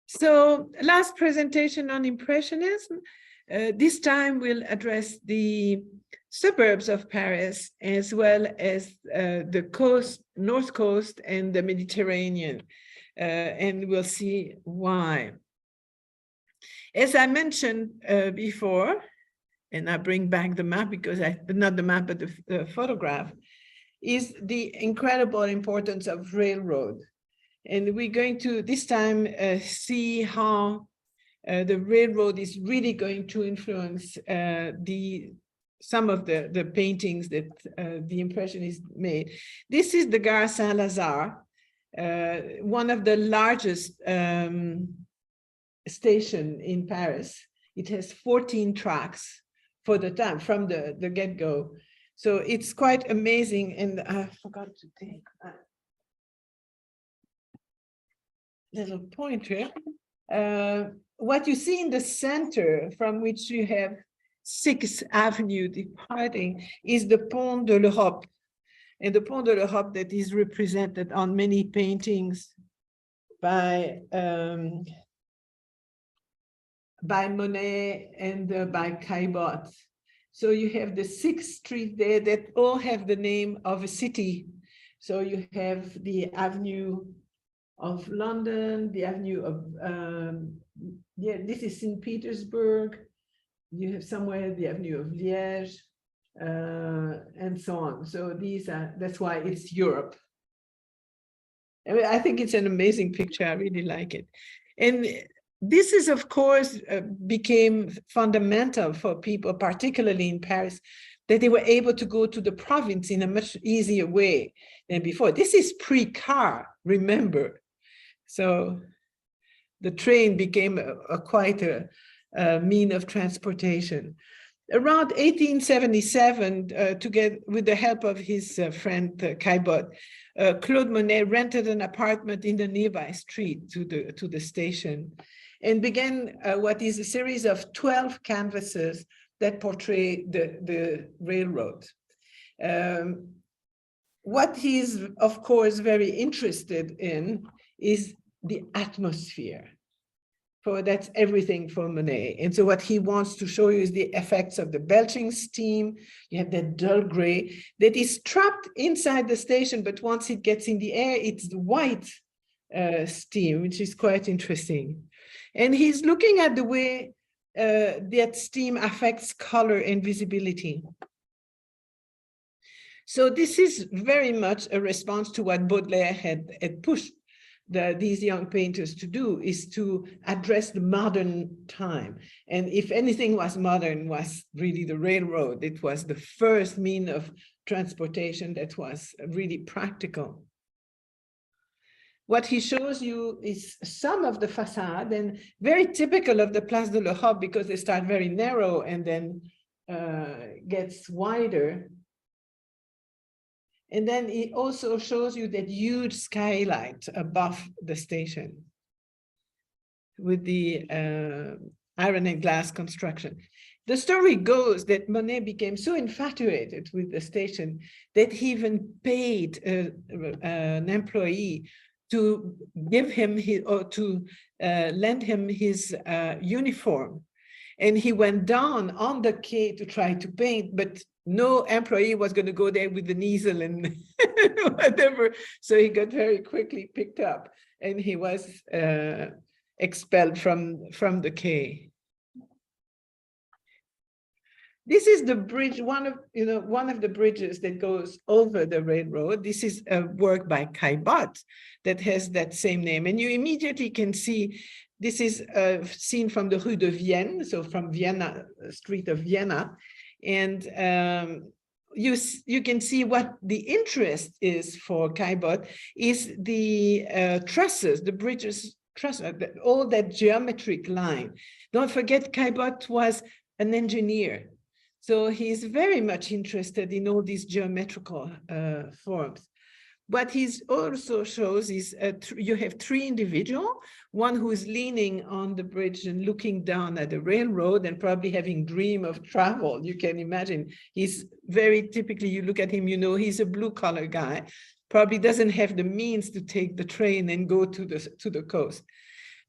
So last presentation on Impressionism. This time we'll address the suburbs of Paris as well as the coast, North Coast and the Mediterranean. And we'll see why. As I mentioned before, and I bring back the map because not the map, but the photograph, is the incredible importance of railroad. And we're going to this time see how the railroad is really going to influence some of the paintings that the Impressionists made. This is the Gare Saint-Lazare, one of the largest station in Paris. It has 14 tracks for the time from the get-go. So it's quite amazing. And I forgot to take that little pointer. What you see in the center, from which you have 6th Avenue departing, is the Pont de l'Europe. And the Pont de l'Europe that is represented on many paintings by Monet and by Caillebotte. So you have the 6th Street there that all have the name of a city. So you have the Avenue of London, the Avenue of, this is St. Petersburg. You have somewhere the Avenue of Liège, and so on. So these are, that's why it's Europe. I think it's an amazing picture. I really like it. And this is, of course, became fundamental for people, particularly in Paris, that they were able to go to the province in a much easier way than before. This is pre-car, remember. So the train became quite a mean of transportation. Around 1877, together with the help of his friend Caillebotte, Claude Monet rented an apartment in the nearby street to the station and began what is a series of 12 canvases that portray the railroad. What he's, of course, very interested in is the atmosphere. For that's everything for Monet. And so what he wants to show you is the effects of the belching steam. You have that dull gray that is trapped inside the station, but once it gets in the air, it's the white steam, which is quite interesting. And he's looking at the way that steam affects color and visibility. So this is very much a response to what Baudelaire had pushed these young painters to do, is to address the modern time. And if anything was modern, was really the railroad. It was the first mean of transportation that was really practical. What he shows you is some of the facade, and very typical of the Place de l'Europe, because they start very narrow and then gets wider. And then it also shows you that huge skylight above the station with the iron and glass construction. The story goes that Monet became so infatuated with the station that he even paid an employee to give him his, or to lend him his uniform. And he went down on the quay to try to paint, but no employee was going to go there with an easel and whatever. So he got very quickly picked up and he was expelled from the quay. This is the bridge, one of the bridges that goes over the railroad. This is a work by Caillebotte that has that same name. And you immediately can see, this is seen from the Rue de Vienne, so from Vienna, street of Vienna. And you can see what the interest is for Caillebotte is the trusses, the bridges, all that geometric line. Don't forget, Caillebotte was an engineer. So he's very much interested in all these geometrical forms. What he also shows is you have 3 individuals, one who is leaning on the bridge and looking down at the railroad and probably having dream of travel. You can imagine he's very typically, you look at him, you know, he's a blue collar guy, probably doesn't have the means to take the train and go to the coast.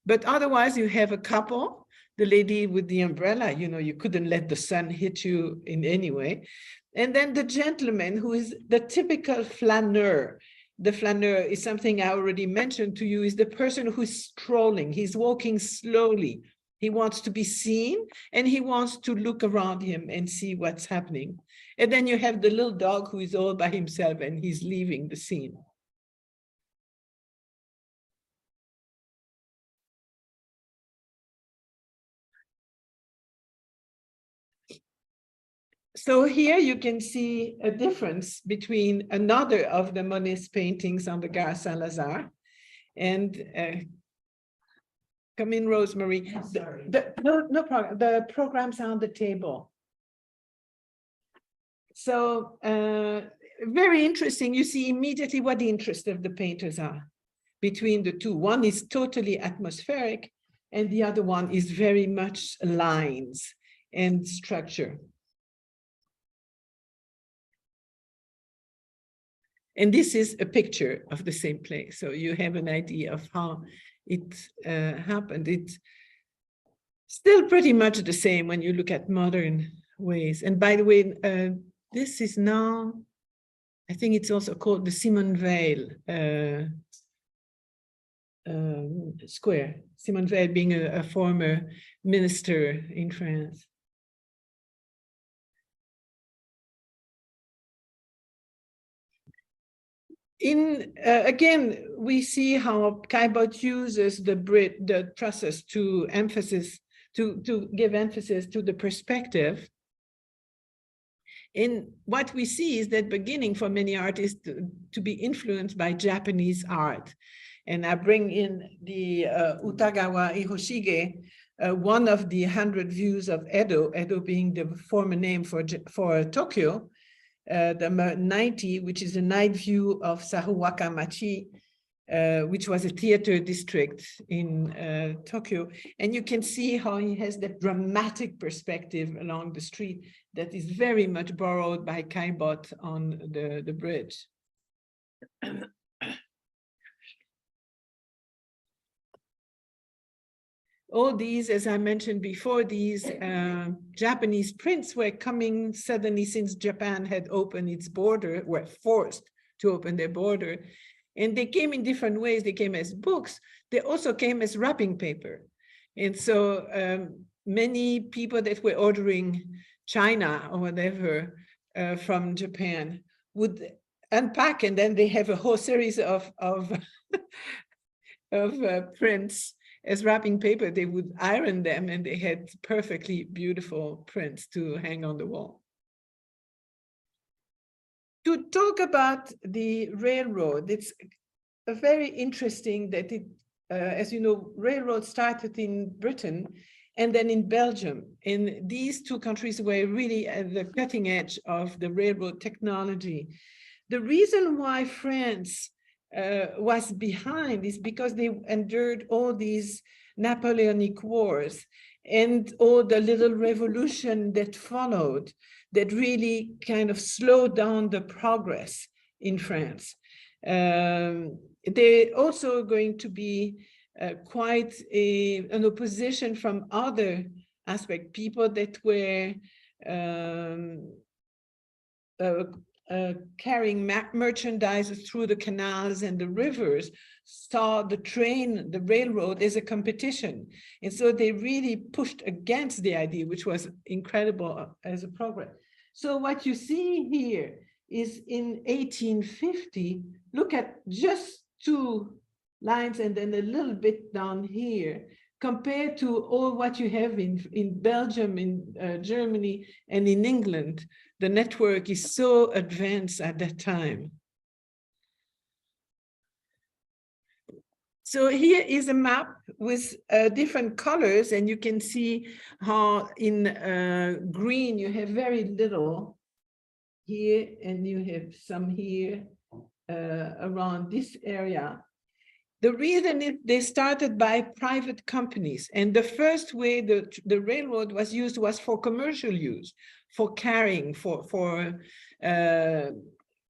But otherwise, you have a couple, the lady with the umbrella, you know, you couldn't let the sun hit you in any way. And then the gentleman who is the typical flaneur. The flaneur is something I already mentioned to you, is the person who's strolling. He's walking slowly. He wants to be seen and he wants to look around him and see what's happening. And then you have the little dog who is all by himself and he's leaving the scene. So here you can see a difference between another of the Monet's paintings on the Gare Saint-Lazare and come in, Rosemary. Sorry. No problem. The programs are on the table. So very interesting. You see immediately what the interest of the painters are between the two. One is totally atmospheric, and the other one is very much lines and structure. And this is a picture of the same place. So you have an idea of how it happened. It's still pretty much the same when you look at modern ways. And by the way, this is now, I think it's also called the Simone Weil Square. Simone Weil being a former minister in France. Again, we see how Caillebotte uses the trusses to give emphasis to the perspective. And what we see is that beginning for many artists to be influenced by Japanese art. And I bring in the Utagawa Hiroshige, one of the 100 views of Edo, Edo being the former name for Tokyo, the 90, which is a night view of Saruwaka Machi, which was a theater district in Tokyo. And you can see how he has that dramatic perspective along the street that is very much borrowed by Caillebotte on the bridge. All these, as I mentioned before, these Japanese prints were coming suddenly since Japan had opened its border, were forced to open their border. And they came in different ways. They came as books. They also came as wrapping paper. And so many people that were ordering China or whatever from Japan would unpack, and then they have a whole series of prints as wrapping paper. They would iron them and they had perfectly beautiful prints to hang on the wall. To talk about the railroad, it's very interesting that it, as you know, railroad started in Britain and then in Belgium. And these two countries were really at the cutting edge of the railroad technology. The reason why France was behind is because they endured all these Napoleonic wars and all the little revolution that followed that really kind of slowed down the progress in France. They're also going to be quite an opposition from other aspects, people that were carrying merchandise through the canals and the rivers, saw the train, the railroad as a competition. And so they really pushed against the idea, which was incredible as a progress. So what you see here is in 1850, look at just two lines and then a little bit down here, compared to all what you have in Belgium, in Germany, and in England. The network is so advanced at that time. So here is a map with different colors, and you can see how in green you have very little here, and you have some here around this area. The reason is they started by private companies, and the first way the railroad was used was for commercial use, for carrying, for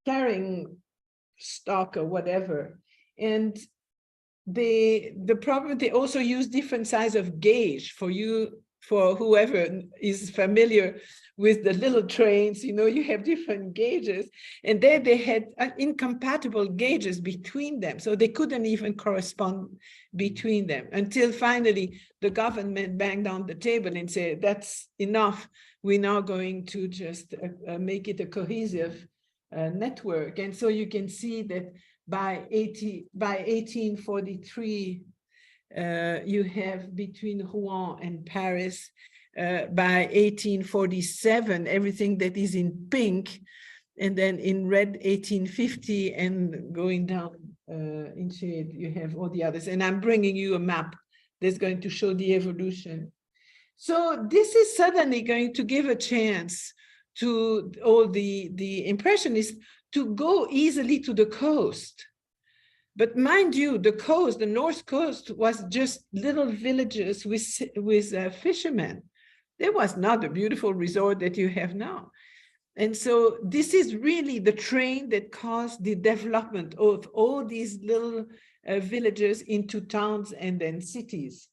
carrying stock or whatever. And the problem, they also use different size of gauge for whoever is familiar with the little trains, you have different gauges, and there they had incompatible gauges between them. So they couldn't even correspond between them until finally the government banged on the table and said, that's enough. We're now going to just make it a cohesive network. And so you can see that by 1843, you have between Rouen and Paris, by 1847, everything that is in pink, and then in red 1850, and going down in shade, you have all the others. And I'm bringing you a map that's going to show the evolution. So this is suddenly going to give a chance to all the Impressionists to go easily to the coast. But mind you, the coast, the North Coast, was just little villages with fishermen. There was not a beautiful resort that you have now. And so this is really the train that caused the development of all these little villages into towns and then cities.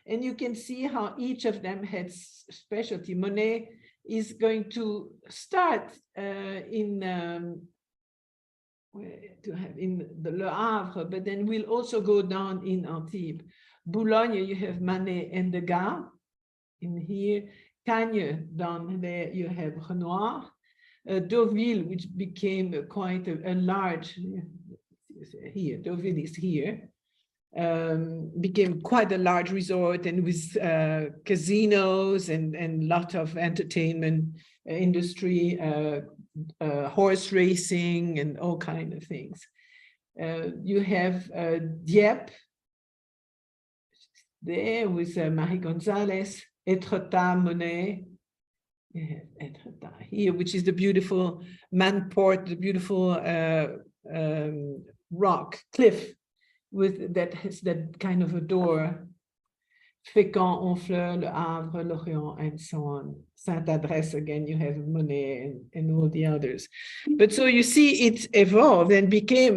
And you can see how each of them had specialty. Monet is going to start in the Le Havre, but then we'll also go down in Antibes. Boulogne, you have Manet and Degas in here. Cagnes, down there you have Renoir. Deauville, which became quite a large, here, Deauville is here, became quite a large resort, and with casinos and lot of entertainment industry, horse racing and all kinds of things. You have Dieppe there with Marie Gonzalez, Étretat, Monet. You have Étretat here, which is the beautiful Manport, the beautiful rock cliff with that has that kind of a door. Fécamp, Honfleur, Le Havre, Lorient, and so on. Saint-Adresse, again, you have Monet and all the others. But so you see, it evolved and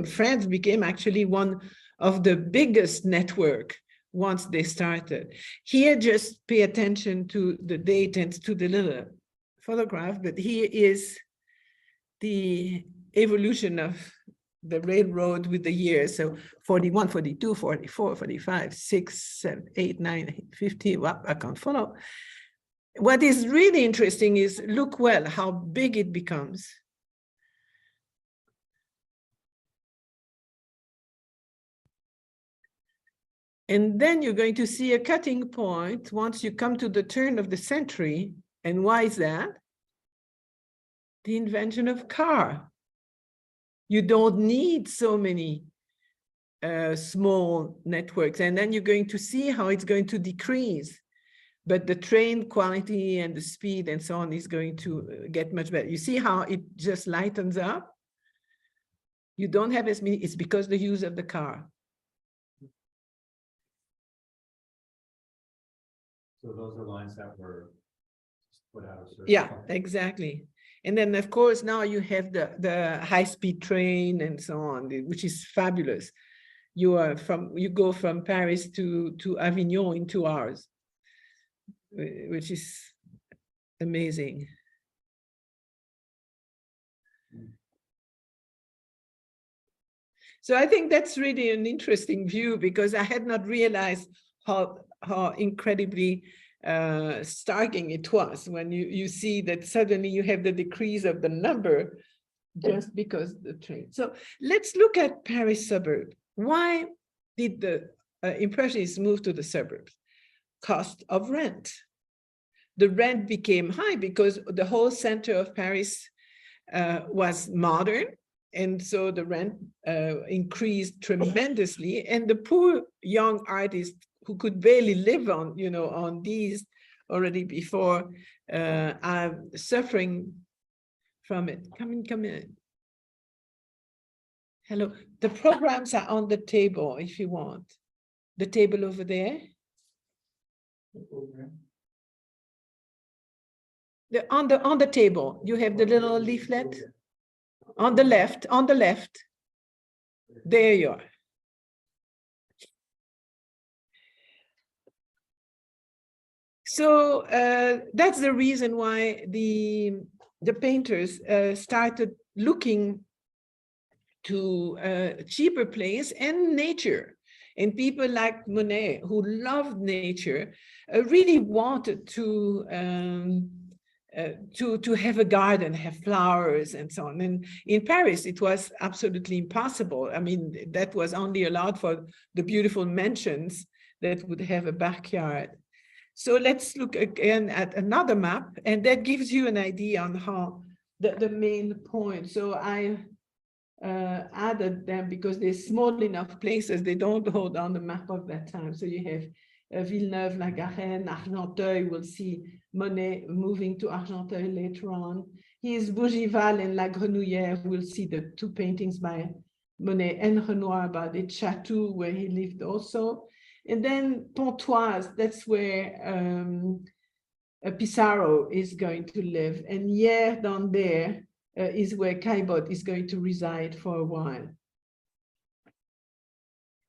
France became actually one of the biggest network once they started. Here, just pay attention to the date and to the little photograph, but here is the evolution of the railroad with the years. So 41, 42, 44, 45, 6, 7, 8, 9, 50, well, I can't follow. What is really interesting is look well how big it becomes. And then you're going to see a cutting point once you come to the turn of the century. And why is that? The invention of car. You don't need so many small networks. And then you're going to see how it's going to decrease. But the train quality and the speed and so on is going to get much better. You see how it just lightens up? You don't have as many, it's because the use of the car. So those are lines that were put out of service. Yeah, exactly. And then, of course, now you have the high-speed train and so on, which is fabulous. You go from Paris to Avignon in 2 hours, which is amazing. So I think that's really an interesting view, because I had not realized how incredibly starking it was when you see that suddenly you have the decrease of the number just because the train. So let's look at Paris suburb. Why did the Impressionists move to the suburbs? Cost of rent. The rent became high because the whole center of Paris was modern, and so the rent increased tremendously, and the poor young artists who could barely live on, on these already before, are suffering from it. Come in. Hello. The programs are on the table if you want. The table over there. On the table, you have the little leaflet. On the left. There you are. So that's the reason why the painters started looking to cheaper place and nature. And people like Monet, who loved nature, really wanted to have a garden, have flowers and so on. And in Paris, it was absolutely impossible. I mean, that was only allowed for the beautiful mansions that would have a backyard. So let's look again at another map, and that gives you an idea on how the main point. So I added them because they're small enough places. They don't hold on the map of that time. So you have Villeneuve, La Garenne, Argenteuil. We'll see Monet moving to Argenteuil later on. Here's Bougival and La Grenouillère. We'll see the two paintings by Monet and Renoir about the Chateau where he lived also. And then Pontoise, that's where Pissarro is going to live. And Hyères down there is where Caillebotte is going to reside for a while.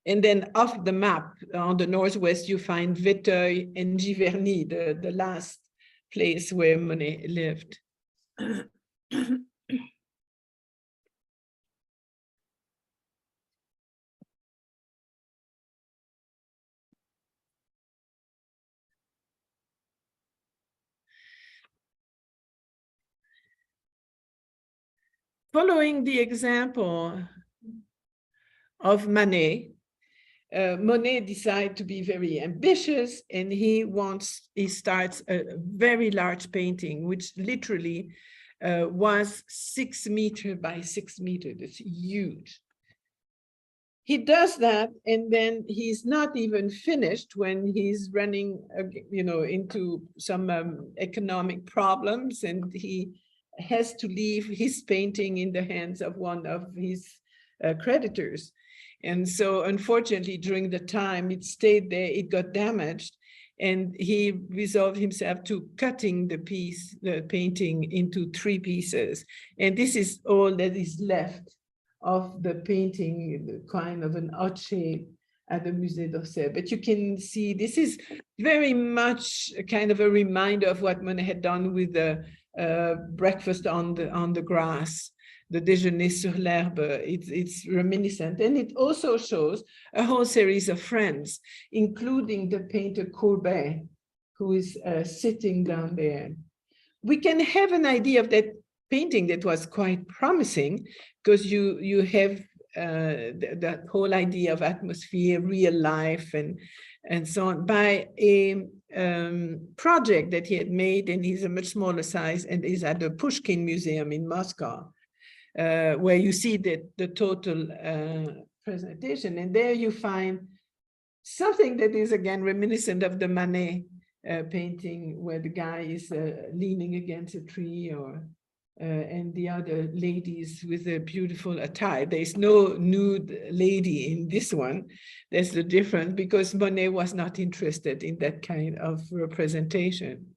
And then off the map, on the northwest, you find Véteuil and Giverny, the last place where Monet lived. Following the example of Manet, Monet decided to be very ambitious, and he starts a very large painting, which literally was 6 meters by 6 meters. It's huge. He does that, and then he's not even finished when he's running, into some economic problems, and he has to leave his painting in the hands of one of his creditors. And so unfortunately, during the time it stayed there, it got damaged, and he resolved himself to cutting the painting into 3 pieces. And this is all that is left of the painting, kind of an odd shape at the Musée d'Orsay. But you can see this is very much kind of a reminder of what Monet had done with the breakfast on the grass, the déjeuner sur l'herbe. It's reminiscent, and it also shows a whole series of friends, including the painter Courbet, who is sitting down there. We can have an idea of that painting that was quite promising, because you have that whole idea of atmosphere, real life, and so on, by a project that he had made, and he's a much smaller size, and is at the Pushkin Museum in Moscow, where you see the total presentation. And there you find something that is again reminiscent of the Manet painting, where the guy is leaning against a tree, and the other ladies with a beautiful attire. There's no nude lady in this one. That's the difference, because Monet was not interested in that kind of representation.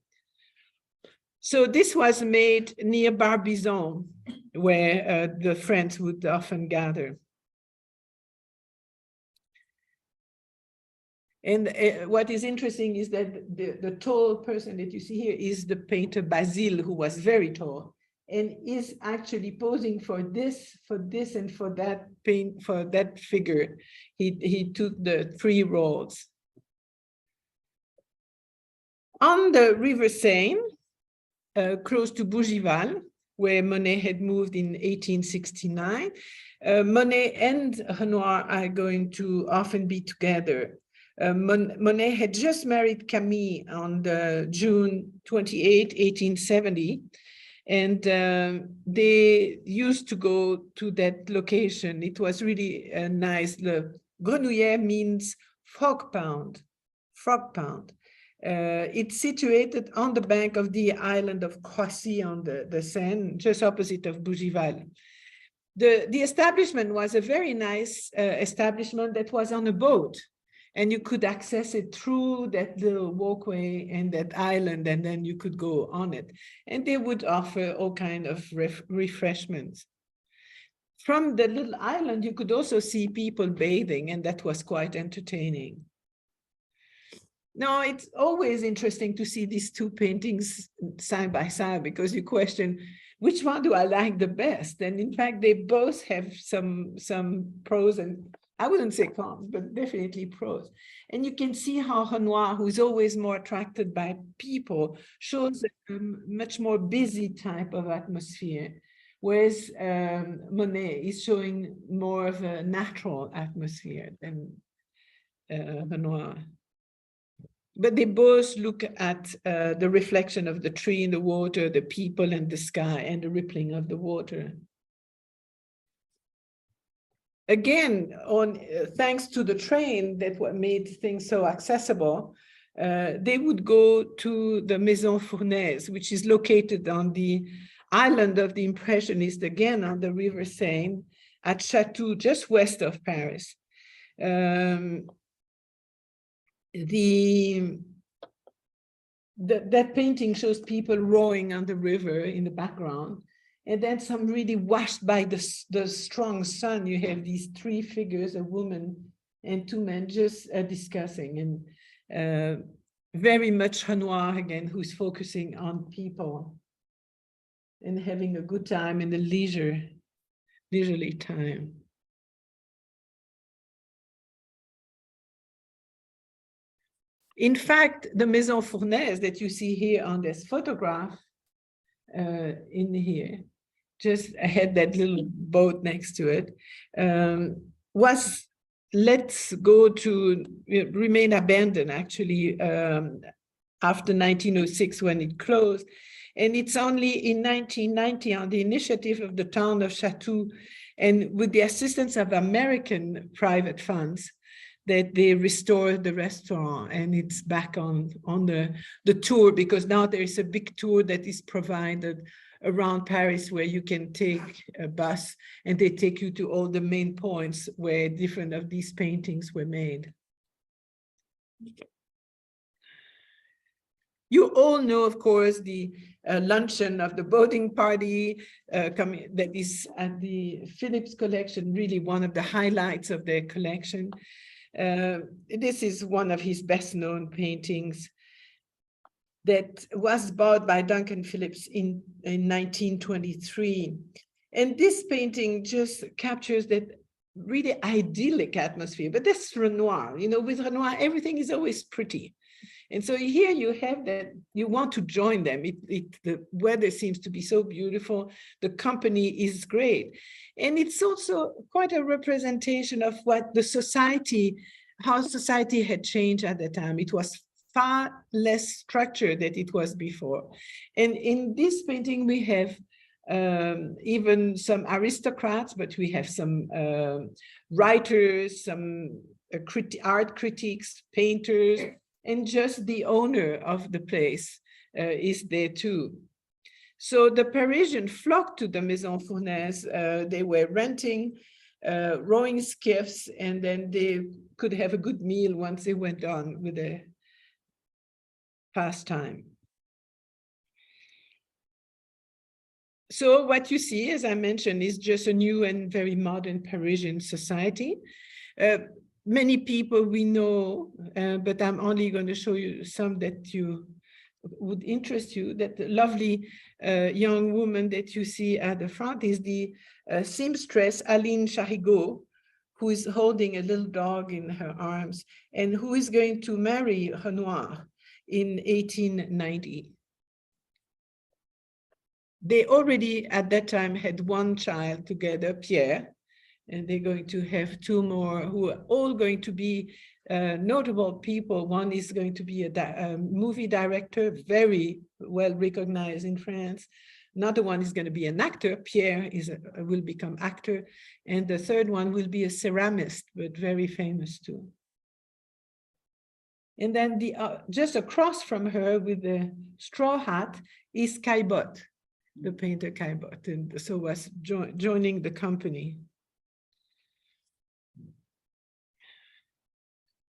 So this was made near Barbizon, where the French would often gather. And what is interesting is that the tall person that you see here is the painter Basile, who was very tall, and is actually posing for this, and for that figure. He took the 3 roles. On the River Seine, close to Bougival, where Monet had moved in 1869, Monet and Renoir are going to often be together. Monet had just married Camille on June 28, 1870, and they used to go to that location. It was really nice. Le Grenouillère means frog pound. It's situated on the bank of the island of Croissy on the Seine, just opposite of Bougival. The establishment was a very nice establishment that was on a boat, and you could access it through that little walkway and that island, and then you could go on it. And they would offer all kinds of refreshments. From the little island, you could also see people bathing, and that was quite entertaining. No, it's always interesting to see these two paintings side by side, because you question, which one do I like the best? And in fact, they both have some pros, and I wouldn't say cons, but definitely pros. And you can see how Renoir, who is always more attracted by people, shows a much more busy type of atmosphere, whereas Monet is showing more of a natural atmosphere than Renoir. But they both look at the reflection of the tree in the water, the people and the sky, and the rippling of the water. Again, thanks to the train that made things so accessible, they would go to the Maison Fournaise, which is located on the island of the Impressionists, again on the River Seine, at Chatou, just west of Paris. That painting shows people rowing on the river in the background, and then some really washed by the strong sun. You have these three figures, a woman and two men, just discussing, and very much Renoir again, who's focusing on people and having a good time in the leisurely time. In fact, the Maison Fournaise that you see here on this photograph in here, just I had that little boat next to it, was let's go to remain abandoned actually after 1906 when it closed. And it's only in 1990 on the initiative of the town of Chatou and with the assistance of American private funds that they restored the restaurant, and it's back on the tour, because now there is a big tour that is provided around Paris where you can take a bus and they take you to all the main points where different of these paintings were made. You all know, of course, the luncheon of the boating party that is at the Phillips collection, really one of the highlights of their collection. This is one of his best known paintings that was bought by Duncan Phillips in 1923. And this painting just captures that really idyllic atmosphere, but that's Renoir. You know, with Renoir, everything is always pretty. And so here you have that, you want to join them. The weather seems to be so beautiful. The company is great. And it's also quite a representation of what the society, how society had changed at the time. It was far less structured than it was before. And in this painting, we have even some aristocrats, but we have some writers, some art critics, painters, and just the owner of the place is there too. So the Parisians flocked to the Maison Fournaise. They were renting rowing skiffs, and then they could have a good meal once they went on with their pastime. So what you see, as I mentioned, is just a new and very modern Parisian society. Many people we know, but I'm only going to show you some that you would interest you. That lovely young woman that you see at the front is the seamstress Aline Charigot, who is holding a little dog in her arms and who is going to marry Renoir in 1890. They already at that time had one child together, Pierre, and they're going to have two more who are all going to be notable people. One is going to be a movie director, very well recognized in France. Another one is going to be an actor. Pierre will become actor. And the third one will be a ceramist, but very famous too. And then just across from her with the straw hat is Caillebotte, the painter Caillebotte, and so was joining the company.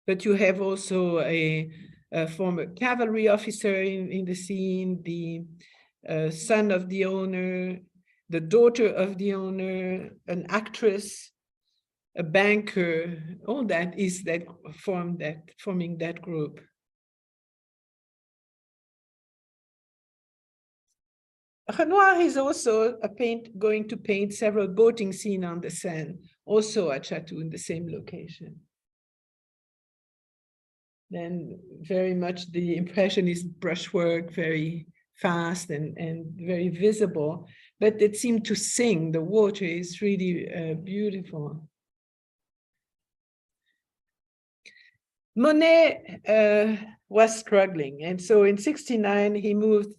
But you have also a former cavalry officer in the scene, the son of the owner, the daughter of the owner, an actress, a banker, all that is forming that group. Renoir is also going to paint several boating scenes on the Seine, also at Chatou in the same location. Then very much the Impressionist brushwork, very fast and very visible, but it seemed to sing. The water is really beautiful. Monet was struggling, and so in 1969 he moved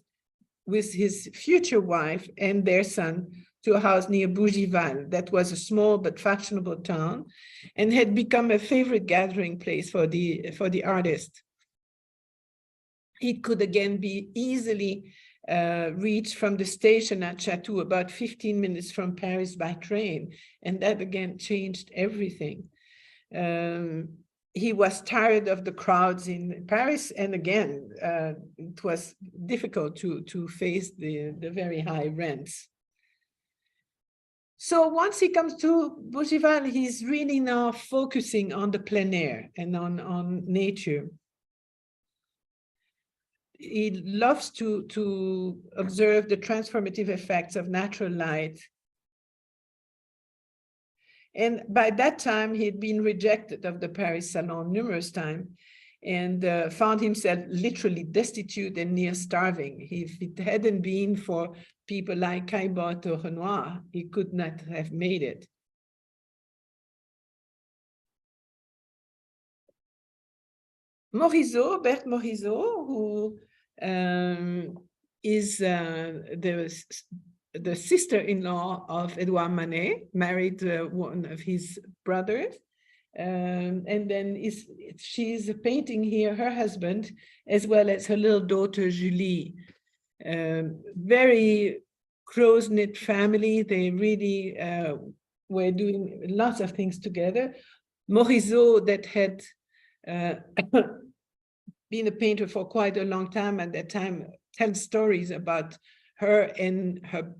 with his future wife and their son to a house near Bougival. That was a small but fashionable town and had become a favorite gathering place for the artist. It could again be easily reached from the station at Chatou, about 15 minutes from Paris by train. And that again changed everything. He was tired of the crowds in Paris. And again, it was difficult to face the very high rents. So once he comes to Bougival, he's really now focusing on the plein air and on nature. He loves to observe the transformative effects of natural light. And by that time, he had been rejected of the Paris Salon numerous times and found himself literally destitute and near starving. If it hadn't been for people like Caillebotte or Renoir, he could not have made it. Morisot, Berthe Morisot, who is the sister-in-law of Edouard Manet, married one of his brothers. And then she's painting here her husband, as well as her little daughter, Julie. Very close-knit family. They really were doing lots of things together. Morisot, that had been a painter for quite a long time at that time, tells stories about her and her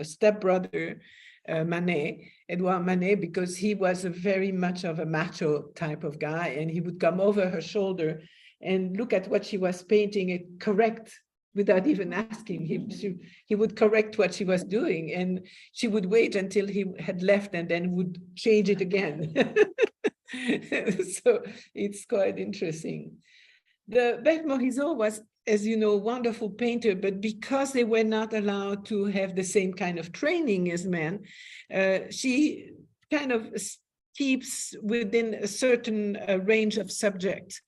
stepbrother, Manet, Edouard Manet, because he was very much of a macho type of guy, and he would come over her shoulder and look at what she was painting and correct without even asking. He would correct what she was doing, and she would wait until he had left and then would change it again. So it's quite interesting. The Berthe Morisot was, as you know, a wonderful painter, but because they were not allowed to have the same kind of training as men, she kind of keeps within a certain range of subjects,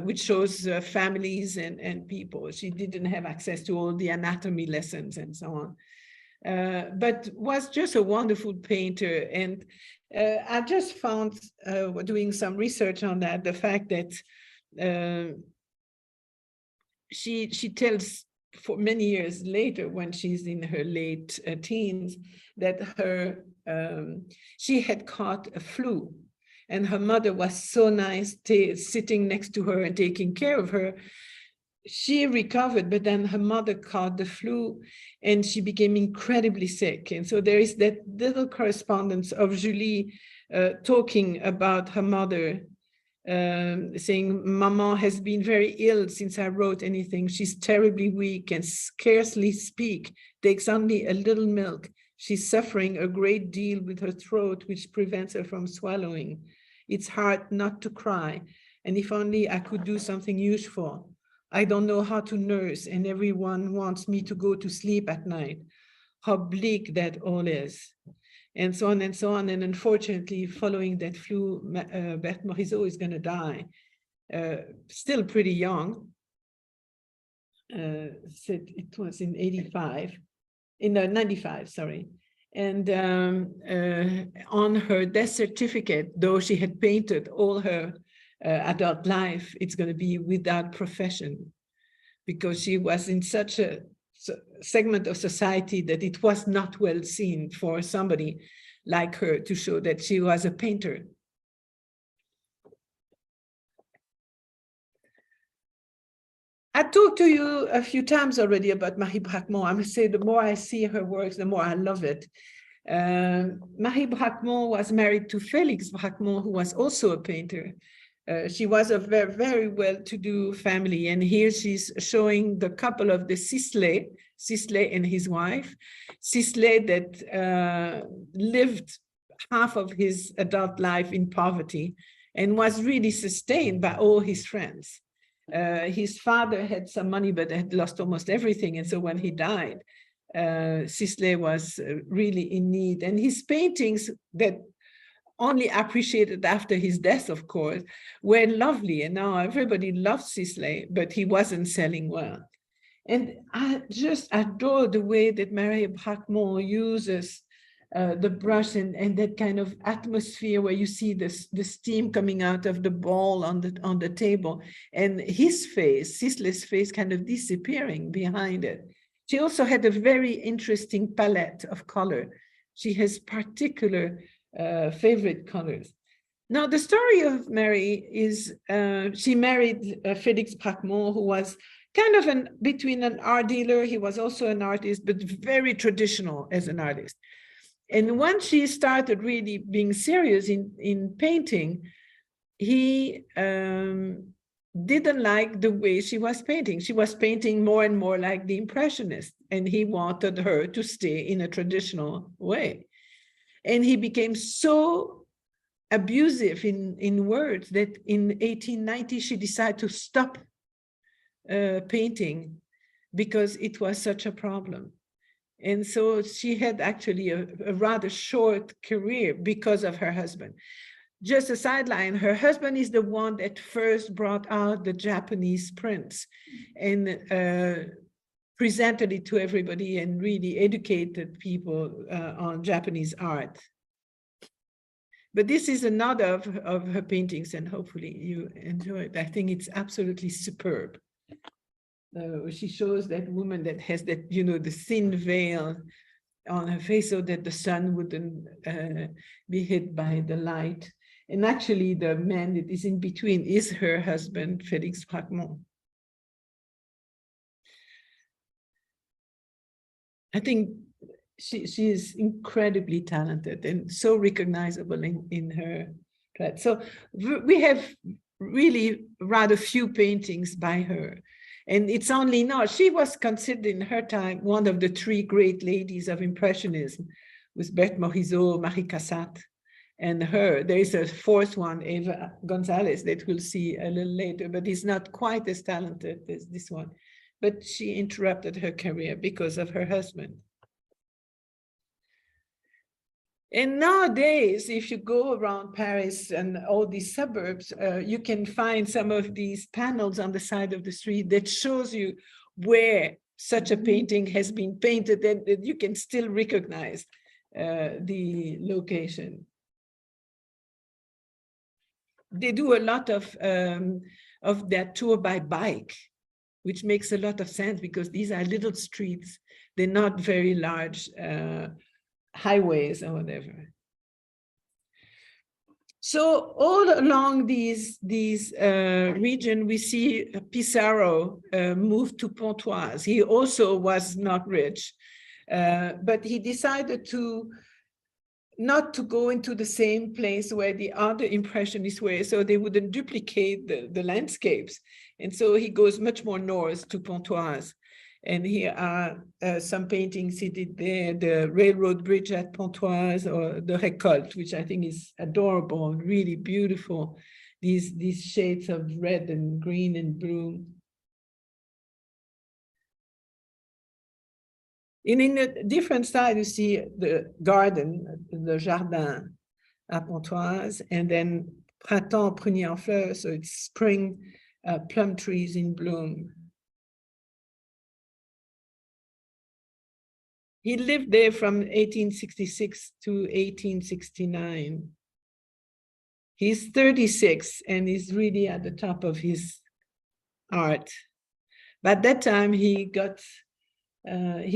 which shows families and people. She didn't have access to all the anatomy lessons and so on, but was just a wonderful painter. And I just found, doing some research on that, the fact that she tells for many years later, when she's in her late teens, that she had caught a flu, and her mother was so nice sitting next to her and taking care of her. She recovered, but then her mother caught the flu and she became incredibly sick. And so there is that little correspondence of Julie talking about her mother, saying, Mama has been very ill since I wrote anything. She's terribly weak and scarcely speak, takes only a little milk. She's suffering a great deal with her throat, which prevents her from swallowing. It's hard not to cry. And if only I could do something useful. I don't know how to nurse, and everyone wants me to go to sleep at night. How bleak that all is. And so on and so on. And unfortunately, following that flu, Berthe Morisot is going to die. Still pretty young. Said it was in 95, sorry. And on her death certificate, though she had painted all her adult life, it's going to be without profession, because she was in such a segment of society that it was not well seen for somebody like her to show that she was a painter. I talked to you a few times already about Marie Bracquemond. I must say, the more I see her works, the more I love it. Marie Bracquemond was married to Félix Bracquemond, who was also a painter. She was a very, very well-to-do family. And here she's showing the couple of the Sisley and his wife. Sisley that lived half of his adult life in poverty and was really sustained by all his friends. His father had some money, but had lost almost everything. And so when he died, Sisley was really in need. And his paintings that only appreciated after his death, of course, were lovely. And now everybody loves Sisley, but he wasn't selling well. And I just adore the way that Marie Bracquemont uses the brush and that kind of atmosphere where you see the steam coming out of the ball on the table, and his face, Sisley's face, kind of disappearing behind it. She also had a very interesting palette of color. She has particular favorite colors. Now, the story of Mary is she married Felix Bracquemont, who was kind of between an art dealer. He was also an artist, but very traditional as an artist. And once she started really being serious in painting, he didn't like the way she was painting. She was painting more and more like the Impressionists, and he wanted her to stay in a traditional way. And he became so abusive in words that in 1890, she decided to stop painting because it was such a problem. And so she had actually a rather short career because of her husband. Just a sideline, her husband is the one that first brought out the Japanese prints and presented it to everybody and really educated people on Japanese art. But this is another of her paintings, and hopefully you enjoy it. I think it's absolutely superb. She shows that woman that has that, the thin veil on her face so that the sun wouldn't be hit by the light. And actually the man that is in between is her husband, Felix Bracquemont. I think she is incredibly talented and so recognizable in her. So we have really rather few paintings by her. And it's only now, she was considered in her time one of the three great ladies of Impressionism, with Berthe Morisot, Marie Cassatt, and her. There is a fourth one, Eva Gonzalez, that we'll see a little later, but is not quite as talented as this one. But she interrupted her career because of her husband. And nowadays, if you go around Paris and all these suburbs, you can find some of these panels on the side of the street that shows you where such a painting has been painted, and you can still recognize the location. They do a lot of that tour by bike, which makes a lot of sense because these are little streets. They're not very large highways or whatever. So all along these region, we see Pissarro move to Pontoise. He also was not rich, but he decided not to go into the same place where the other Impressionists were, so they wouldn't duplicate the landscapes. And so he goes much more north to Pontoise. And here are some paintings he did there, the railroad bridge at Pontoise, or the Récolte, which I think is adorable, really beautiful. These shades of red and green and blue. And in a different side, you see the garden, the jardin at Pontoise, and then printemps prunier en fleurs, so it's spring plum trees in bloom. He lived there from 1866 to 1869. He's 36 and he's really at the top of his art. But at that time, he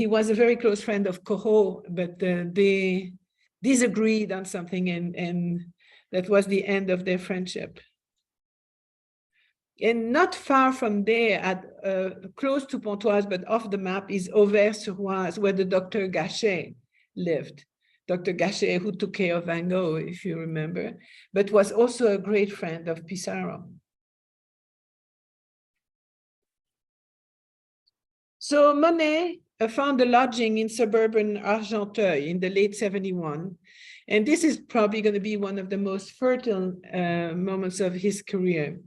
was a very close friend of Corot, but they disagreed on something, and that was the end of their friendship. And not far from there, close to Pontoise, but off the map, is Auvers-sur-Oise, where the Dr. Gachet lived. Dr. Gachet, who took care of Van Gogh, if you remember, but was also a great friend of Pissarro. So Monet found a lodging in suburban Argenteuil in the late 71. And this is probably going to be one of the most fertile moments of his career.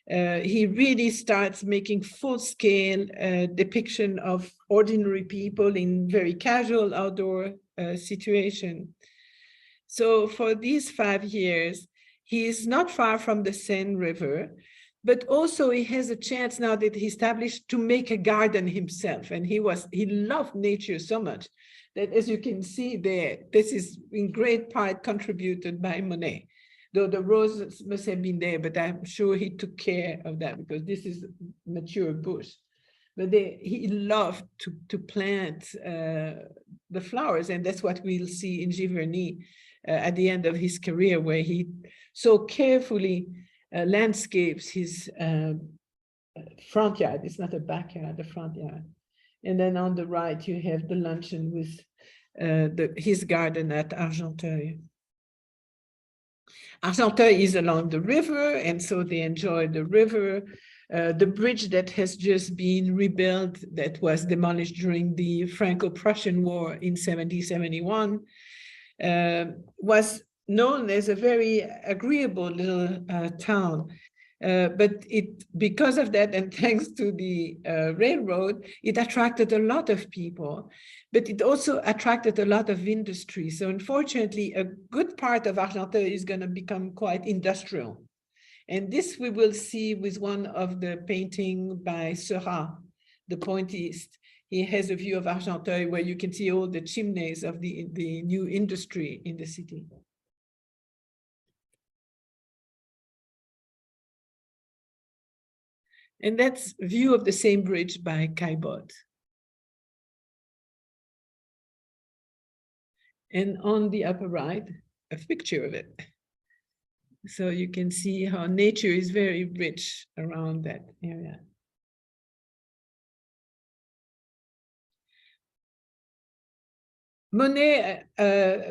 He really starts making full-scale depiction of ordinary people in very casual outdoor situation. So for these 5 years, he is not far from the Seine River, but also he has a chance now that he established to make a garden himself. And he loved nature so much that, as you can see there, this is in great part contributed by Monet. Though the roses must have been there, but I'm sure he took care of that because this is mature bush. But he loved to plant the flowers, and that's what we'll see in Giverny at the end of his career, where he so carefully landscapes his front yard. It's not a backyard, the front yard. And then on the right, you have the luncheon with his garden at Argenteuil. Argenteuil is along the river, and so they enjoy the river. The bridge that has just been rebuilt, that was demolished during the Franco-Prussian War in 1771, was known as a very agreeable little town. But because of that, and thanks to the railroad, it attracted a lot of people, but it also attracted a lot of industry. So unfortunately, a good part of Argenteuil is going to become quite industrial. And this we will see with one of the painting by Seurat, the pointiste. He has a view of Argenteuil where you can see all the chimneys of the new industry in the city. And that's a view of the same bridge by Caillebotte. And on the upper right, a picture of it. So you can see how nature is very rich around that area. Monet,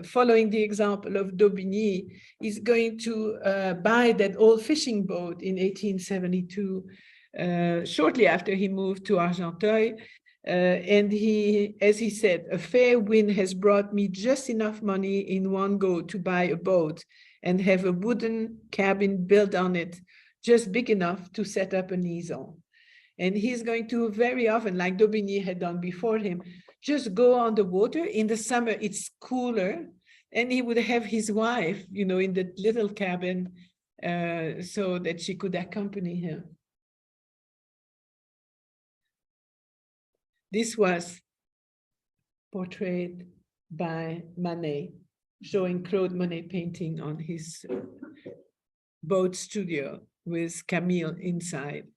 following the example of Daubigny, is going to buy that old fishing boat in 1872, shortly after he moved to Argenteuil. And as he said, a fair wind has brought me just enough money in one go to buy a boat and have a wooden cabin built on it, just big enough to set up an easel. And he's going to very often, like Daubigny had done before him, just go on the water. In the summer, it's cooler. And he would have his wife, in the little cabin so that she could accompany him. This was portrayed by Manet, showing Claude Monet painting on his boat studio with Camille inside.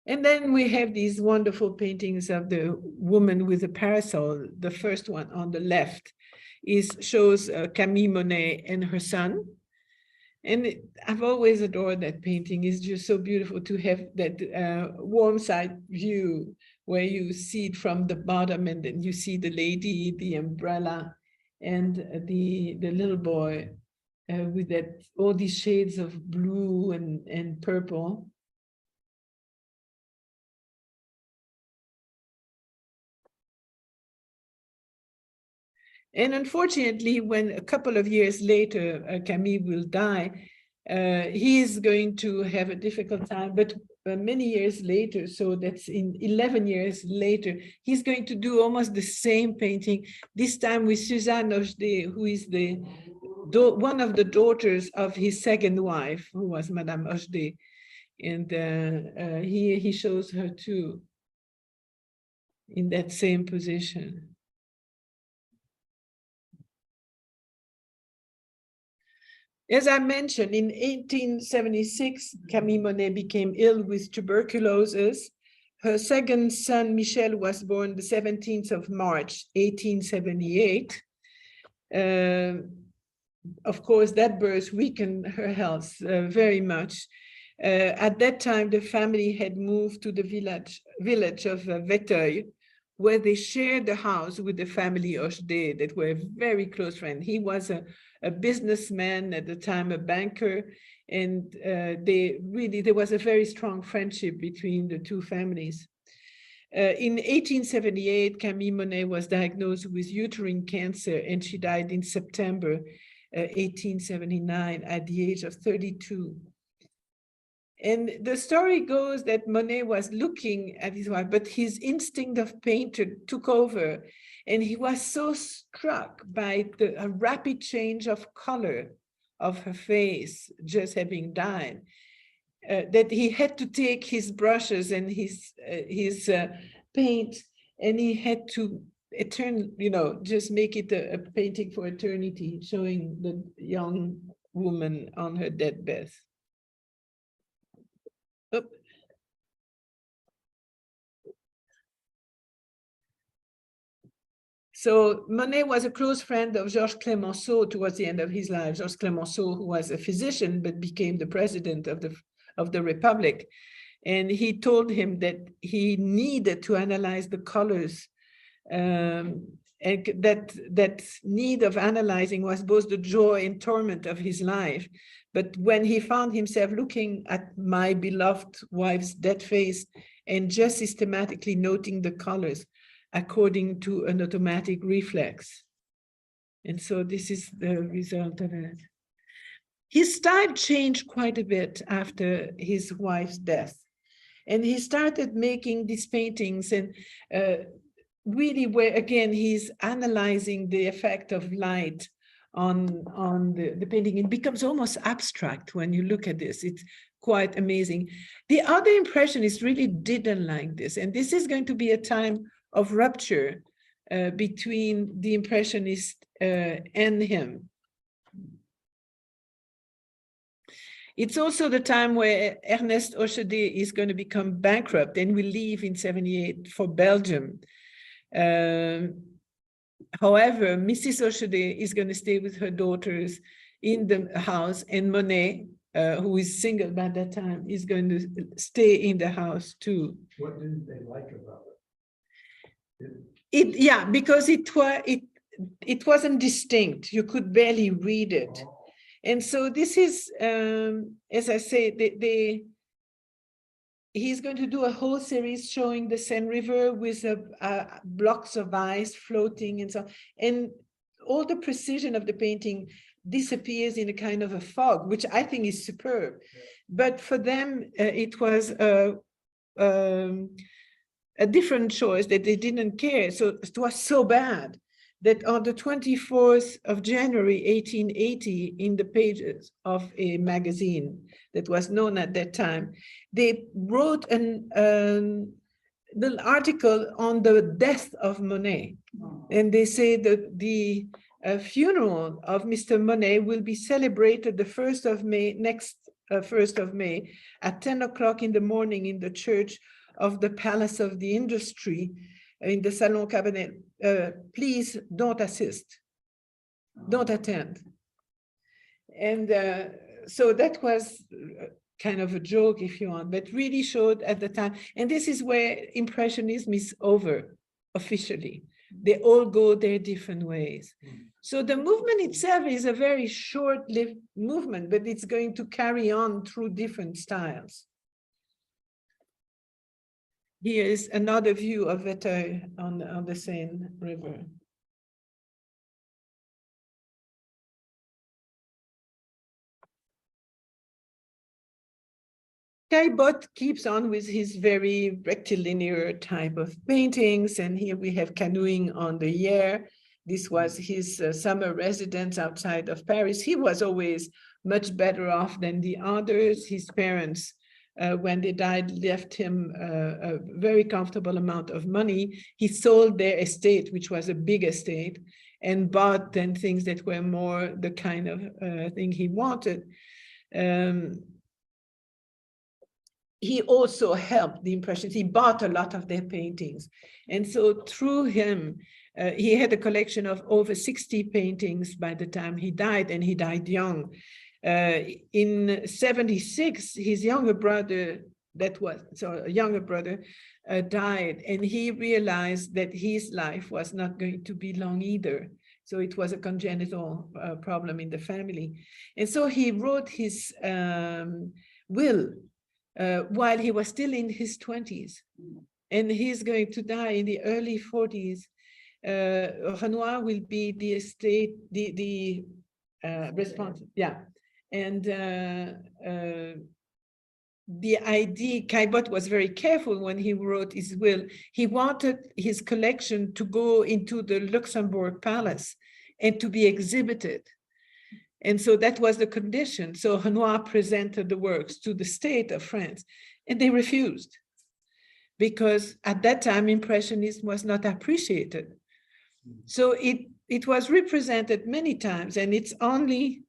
And then we have these wonderful paintings of the woman with a parasol. The first one on the left shows Camille Monet and her son. And I've always adored that painting. It's just so beautiful to have that warm side view where you see it from the bottom, and then you see the lady, the umbrella, and the little boy with all these shades of blue and purple. And unfortunately, when a couple of years later, Camille will die, he is going to have a difficult time, but many years later, so that's in 11 years later, he's going to do almost the same painting, this time with Suzanne Hochedet, who is one of the daughters of his second wife, who was Madame Hochedet. And he shows her too in that same position. As I mentioned, in 1876, Camille Monet became ill with tuberculosis. Her second son, Michel, was born the 17th of March, 1878. Of course, that birth weakened her health very much. At that time, the family had moved to the village of Veteuil, where they shared the house with the family Hochedet that were very close friends. He was a businessman at the time, a banker, and there was a very strong friendship between the two families. In 1878, Camille Monet was diagnosed with uterine cancer, and she died in September 1879 at the age of 32. And the story goes that Monet was looking at his wife, but his instinct of painter took over, and he was so struck by the rapid change of color of her face, just having died, that he had to take his brushes and his paint, and he had to just make it a painting for eternity, showing the young woman on her deathbed. Oop. So Monet was a close friend of Georges Clemenceau towards the end of his life. Georges Clemenceau, who was a physician but became the president of the Republic, and he told him that he needed to analyze the colors, and that need of analyzing was both the joy and torment of his life. But when he found himself looking at my beloved wife's dead face and just systematically noting the colors according to an automatic reflex. And so this is the result of it. His style changed quite a bit after his wife's death. And he started making these paintings, and really where, again, he's analyzing the effect of light on the painting. It becomes almost abstract when you look at this. It's quite amazing. The other impressionists really didn't like this. And this is going to be a time of rupture between the impressionist and him. It's also the time where Ernest Hochedet is going to become bankrupt and will leave in 78 for Belgium. However, Mrs. Hochedet is going to stay with her daughters in the house, and Monet, who is single by that time, is going to stay in the house too. What didn't they like about it? Yeah, because it wasn't distinct. You could barely read it. Oh. And so this is, as I say, he's going to do a whole series showing the Seine River with blocks of ice floating and so on. And all the precision of the painting disappears in a kind of a fog, which I think is superb. Yeah. But for them, it was a different choice that they didn't care. So it was so bad that on the 24th of January, 1880, in the pages of a magazine that was known at that time, they wrote an little article on the death of Monet. And they say that the funeral of Mr. Monet will be celebrated the 1st of May, next 1st of May, at 10 o'clock in the morning in the church of the Palace of the Industry, in the Salon Cabinet. Please don't assist, don't attend. And so that was kind of a joke, if you want, but really showed at the time. And this is where Impressionism is over officially. They all go their different ways. So the movement itself is a very short-lived movement, but it's going to carry on through different styles. Here is another view of Veteuil on the Seine River. Caillebotte keeps on with his very rectilinear type of paintings, and here we have canoeing on the Yare. This was his summer residence outside of Paris. He was always much better off than the others. His parents, when they died, left him a very comfortable amount of money. He sold their estate, which was a big estate, and bought then things that were more the kind of thing he wanted. He also helped the Impressionists. He bought a lot of their paintings. And so through him, he had a collection of over 60 paintings by the time he died, and he died young. In 76, his younger brother, a younger brother, died, and he realized that his life was not going to be long either. So it was a congenital problem in the family. And so he wrote his will while he was still in his 20s. And he's going to die in the early 40s. Renoir will be the estate, the responsible, yeah. And the idea, Caillebotte was very careful when he wrote his will. He wanted his collection to go into the Luxembourg Palace and to be exhibited. And so that was the condition. So Renoir presented the works to the state of France, and they refused, because at that time, Impressionism was not appreciated. So it was represented many times, and it's only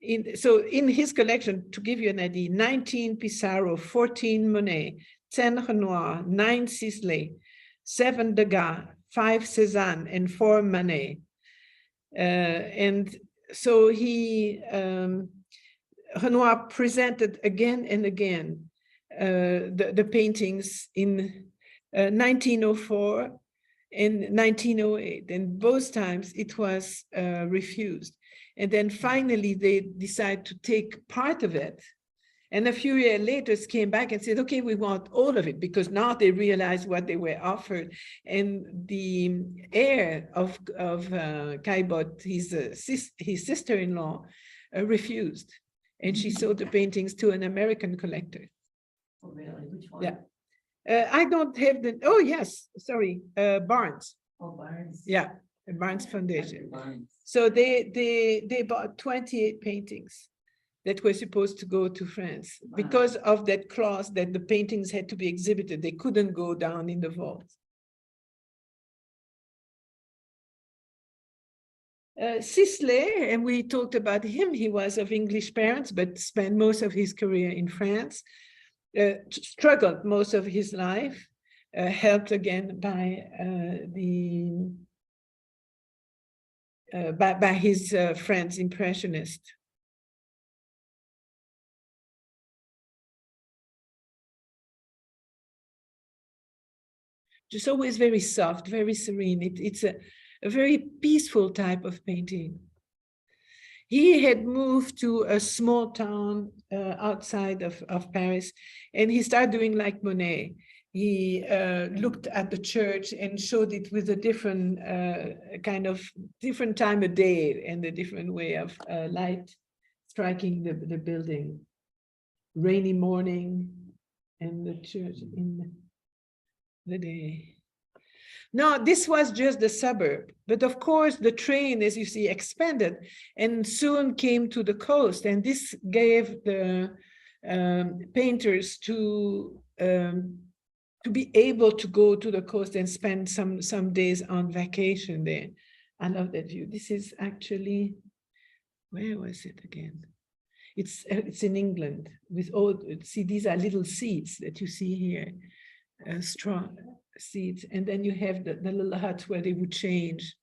in his collection, to give you an idea, 19 Pissarro, 14 Monet, 10 Renoir, 9 Sisley, 7 Degas, 5 Cézanne, and 4 Manet. And so Renoir presented again and again the paintings in 1904 and 1908, and both times it was refused. And then finally they decided to take part of it. And a few years later came back and said, okay, we want all of it, because now they realized what they were offered. And the heir of Caillebotte, his sister-in-law, refused. And she sold the paintings to an American collector. Oh, really? Which one? Yeah. I don't have the, oh yes, sorry, Barnes. Oh, Barnes. Yeah, the Barnes Foundation. Barnes. So they bought 28 paintings that were supposed to go to France. Wow. Because of that clause that the paintings had to be exhibited. They couldn't go down in the vault. Sisley, and we talked about him, he was of English parents, but spent most of his career in France. Struggled most of his life, helped again by his friends, Impressionists. Just always very soft, very serene. It's a very peaceful type of painting. He had moved to a small town outside of Paris, and he started doing like Monet. He looked at the church and showed it with a different different time of day and a different way of light striking the building. Rainy morning and the church in the day. No, this was just the suburb, but of course the train, as you see, expanded and soon came to the coast, and this gave the painters to be able to go to the coast and spend some days on vacation there. I love that view. This is actually, where was it again? It's in England with all, see, these are little seats that you see here, straw seats, and then you have the little huts where they would change.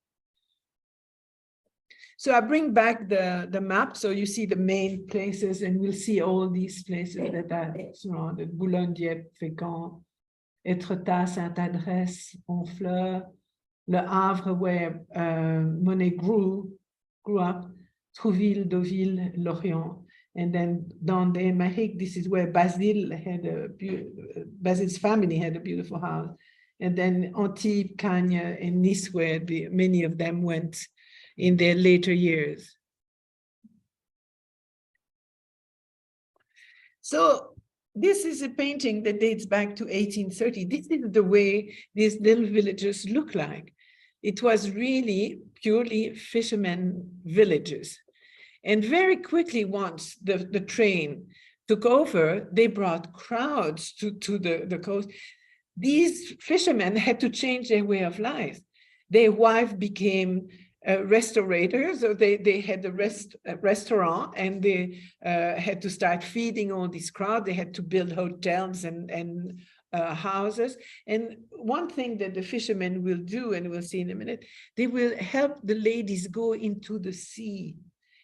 So I bring back the map, so you see the main places, and we'll see all these places that are surrounded: Boulogne, Dieppe, Fécamp, Étretat, Sainte-Adresse, Honfleur, Le Havre, where Monet grew up, Trouville, Deauville, Lorient. And then down there, Maric, this is where Basil's family had a beautiful house. And then Antibes, Cagnes, and Nice, where many of them went in their later years. So this is a painting that dates back to 1830. This is the way these little villages look like. It was really purely fishermen villages. And very quickly, once the train took over, they brought crowds to the coast. These fishermen had to change their way of life. Their wife became restaurators, or they had a restaurant, and they had to start feeding all these crowds. They had to build hotels and houses. And one thing that the fishermen will do, and we'll see in a minute, they will help the ladies go into the sea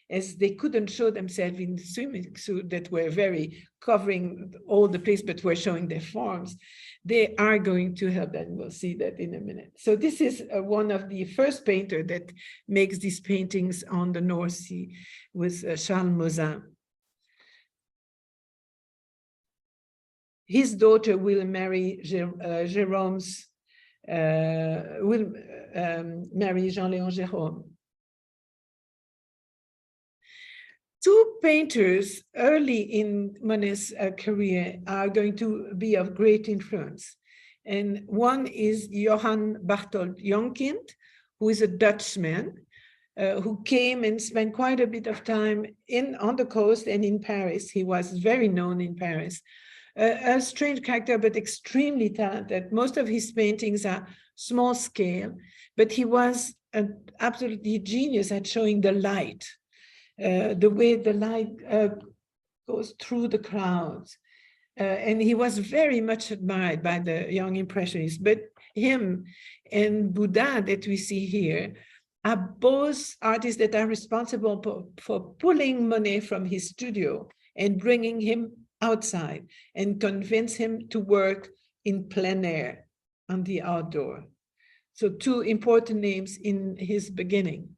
as they couldn't show themselves in swimming suit that were very covering all the place, but were showing their forms. They are going to help, and we'll see that in a minute. So this is one of the first painter that makes these paintings on the North Sea, with Charles Mosin. His daughter will marry Jérôme's, will marry Jean-Léon Gérôme. Two painters early in Monet's career are going to be of great influence. And one is Johann Barthold Jonkind, who is a Dutchman, who came and spent quite a bit of time on the coast and in Paris. He was very known in Paris. A strange character, but extremely talented. Most of his paintings are small scale, but he was an absolutely genius at showing the light, the way the light goes through the clouds. And he was very much admired by the young Impressionists. But him and Boudin that we see here are both artists that are responsible for pulling Monet from his studio and bringing him outside and convince him to work in plein air, on the outdoor. So two important names in his beginning.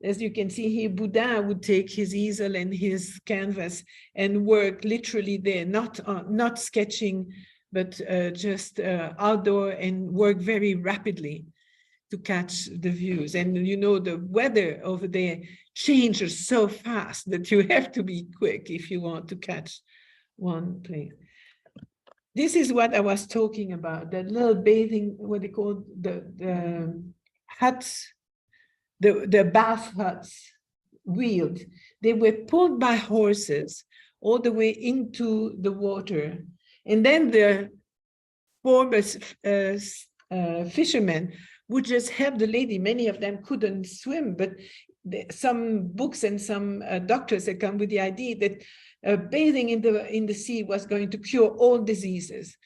As you can see here, Boudin would take his easel and his canvas and work literally there, not sketching, but just outdoor, and work very rapidly to catch the views. And you know, the weather over there changes so fast that you have to be quick if you want to catch one place. This is what I was talking about, that little bathing, what they call the huts, the bath huts, wheeled. They were pulled by horses all the way into the water. And then the former fishermen would just help the lady. Many of them couldn't swim, but some books and some doctors had come with the idea that bathing in the sea was going to cure all diseases.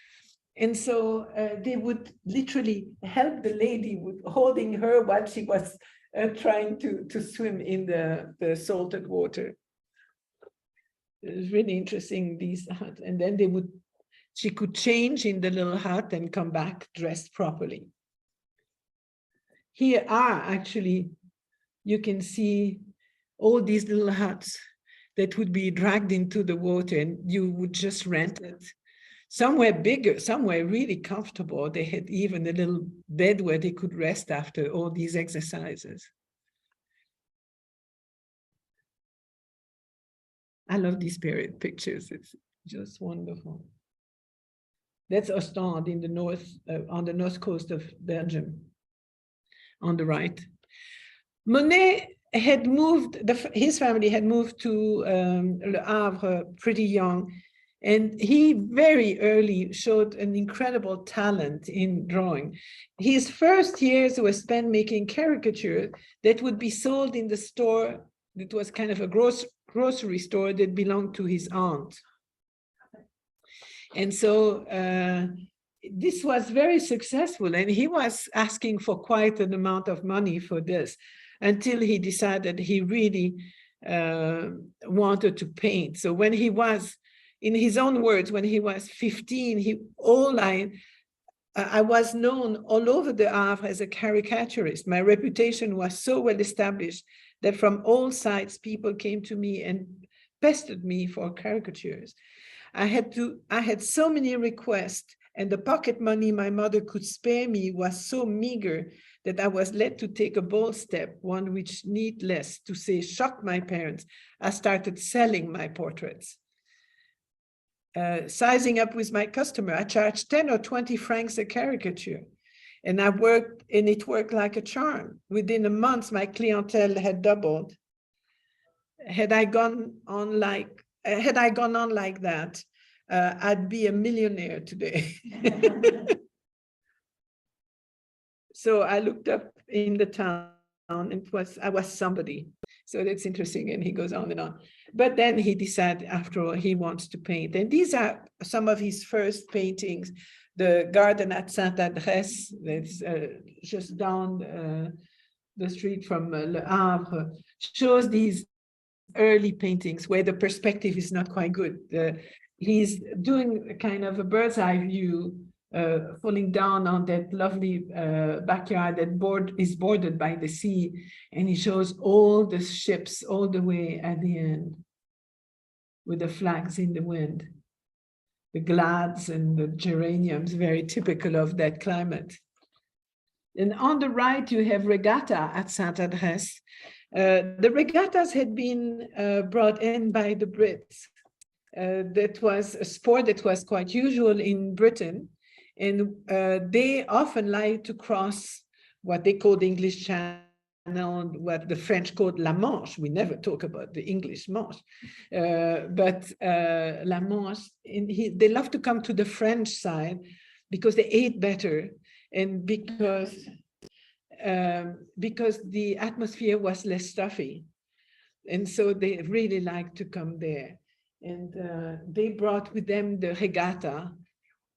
And so they would literally help the lady with holding her while she was trying to swim in the salted water. It was really interesting, these huts. And then she could change in the little hut and come back dressed properly. Here are actually, you can see all these little huts that would be dragged into the water, and you would just rent it. Some were bigger, some were really comfortable. They had even a little bed where they could rest after all these exercises. I love these period pictures. It's just wonderful. That's Ostend in the north, on the north coast of Belgium, on the right. Monet had moved, his family had moved to Le Havre pretty young, and he very early showed an incredible talent in drawing. His first years were spent making caricatures that would be sold in the store that was kind of a grocery store that belonged to his aunt. And so this was very successful, and he was asking for quite an amount of money for this, until he decided he really wanted to paint. So when he was, in his own words, when he was 15, I was known all over the Havre as a caricaturist. My reputation was so well established that from all sides, people came to me and pestered me for caricatures. I had so many requests, and the pocket money my mother could spare me was so meager that I was led to take a bold step, one which needless to say shocked my parents. I started selling my portraits. Sizing up with my customer, I charged 10 or 20 francs a caricature. And it worked like a charm. Within a month, my clientele had doubled. Had I gone on like that, I'd be a millionaire today. So I looked up in the town, and I was somebody. So that's interesting, and he goes on and on. But then he decided, after all, he wants to paint. And these are some of his first paintings. The garden at Sainte-Adresse, that's just down the street from Le Havre, shows these early paintings where the perspective is not quite good. He's doing a kind of a bird's eye view, falling down on that lovely backyard that is bordered by the sea, and he shows all the ships all the way at the end with the flags in the wind, the glads and the geraniums, very typical of that climate. And on the right, you have regatta at Saint-Adresse. The regattas had been brought in by the Brits. That was a sport that was quite usual in Britain. And they often like to cross what they call the English Channel, what the French called La Manche. We never talk about the English Manche. But La Manche, they love to come to the French side because they ate better and because the atmosphere was less stuffy. And so they really like to come there. And they brought with them the regatta.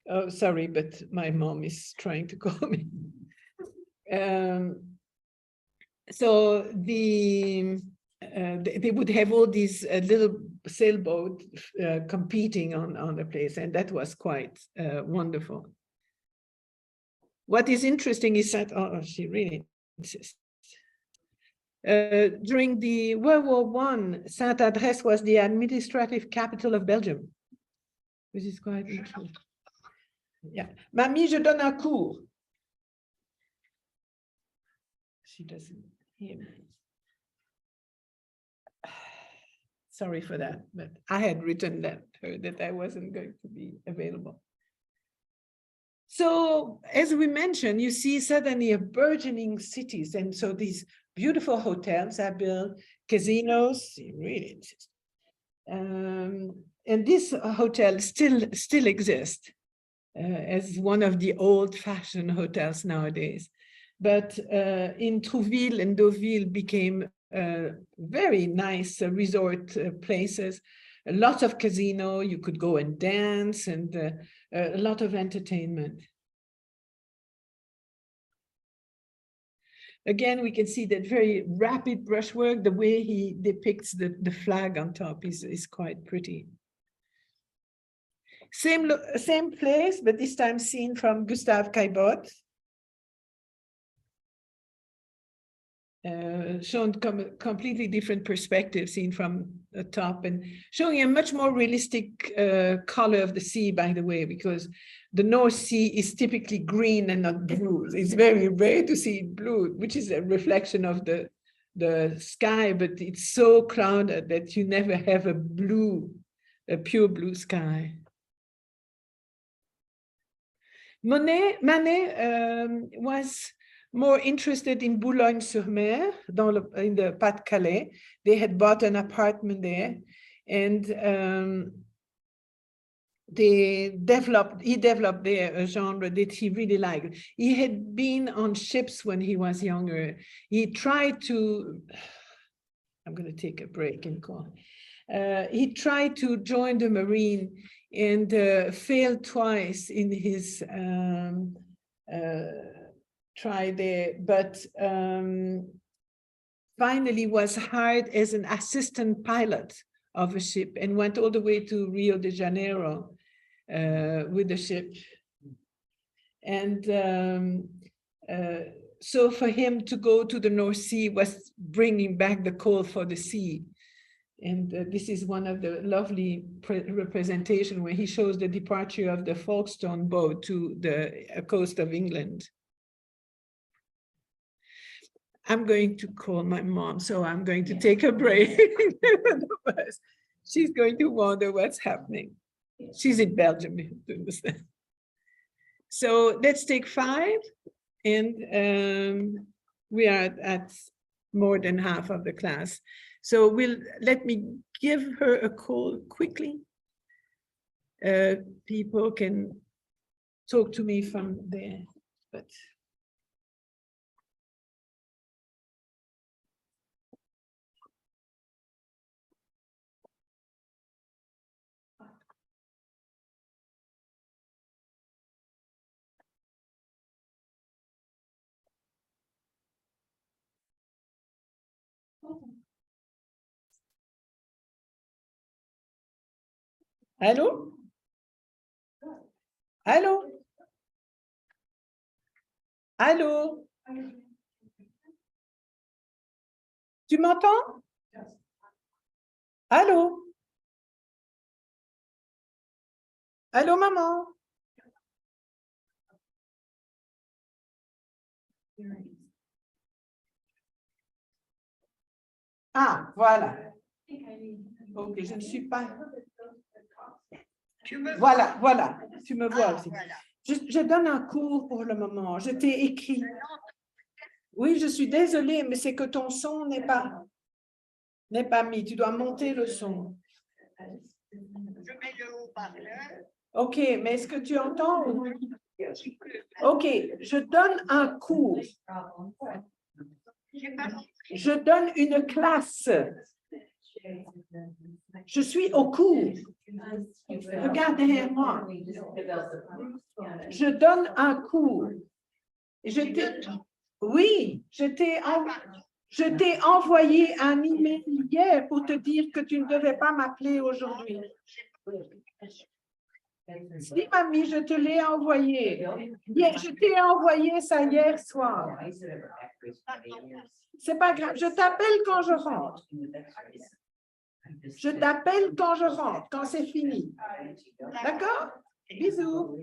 Oh, sorry, but my mom is trying to call me. So they would have all these little sailboats competing on the place, and that was quite wonderful. What is interesting is that, she really insists. During the World War I, Saint-Adresse was the administrative capital of Belgium, which is quite interesting. Yeah. Mamie, je donne un cours. She doesn't hear me. Sorry for that, but I had written that I wasn't going to be available. So, as we mentioned, you see suddenly a burgeoning cities, and so these beautiful hotels are built, casinos, really insist. And this hotel still exists as one of the old-fashioned hotels nowadays. But in Trouville and Deauville became very nice resort places. A lot of casino, you could go and dance, and a lot of entertainment. Again, we can see that very rapid brushwork. The way he depicts the flag on top is quite pretty. Same place, but this time seen from Gustave Caillebotte. Shown completely different perspective seen from the top, and showing a much more realistic color of the sea, by the way, because the North Sea is typically green and not blue. It's very rare to see it blue, which is a reflection of the sky, but it's so clouded that you never have a pure blue sky. Manet was more interested in Boulogne-sur-Mer, in the Pas-de-Calais. They had bought an apartment there, and he developed there a genre that he really liked. He had been on ships when he was younger. He tried to, I'm going to take a break and call. He tried to join the Marine and failed twice in his try there, but finally was hired as an assistant pilot of a ship and went all the way to Rio de Janeiro with the ship. And so for him to go to the North Sea was bringing back the call for the sea. And this is one of the lovely representation where he shows the departure of the Folkestone boat to the coast of England. I'm going to call my mom, so I'm going to take a break. She's going to wonder what's happening. She's in Belgium, you have to understand. So let's take 5, and we are at more than half of the class. So let me give her a call quickly. People can talk to me from there, but. Allô? Allô? Allô? Tu m'entends? Allô? Allô, maman? Ah, voilà. Ok, je ne suis pas. Voilà, voilà. Tu me vois aussi. Je donne un cours pour le moment. Je t'ai écrit. Oui, je suis désolée, mais c'est que ton son n'est pas mis. Tu dois monter le son. Je mets le haut-parleur. Ok, mais est-ce que tu entends? Ok, je donne un cours. Je donne une classe. Je suis au cours. Regarde derrière moi. Je donne un cours. Oui, je t'ai envoyé un email hier pour te dire que tu ne devais pas m'appeler aujourd'hui. Si, mamie, je te l'ai envoyé. Je t'ai envoyé ça hier soir. C'est pas grave, je t'appelle quand je rentre. Je t'appelle quand je rentre, quand c'est fini. D'accord? Bisous.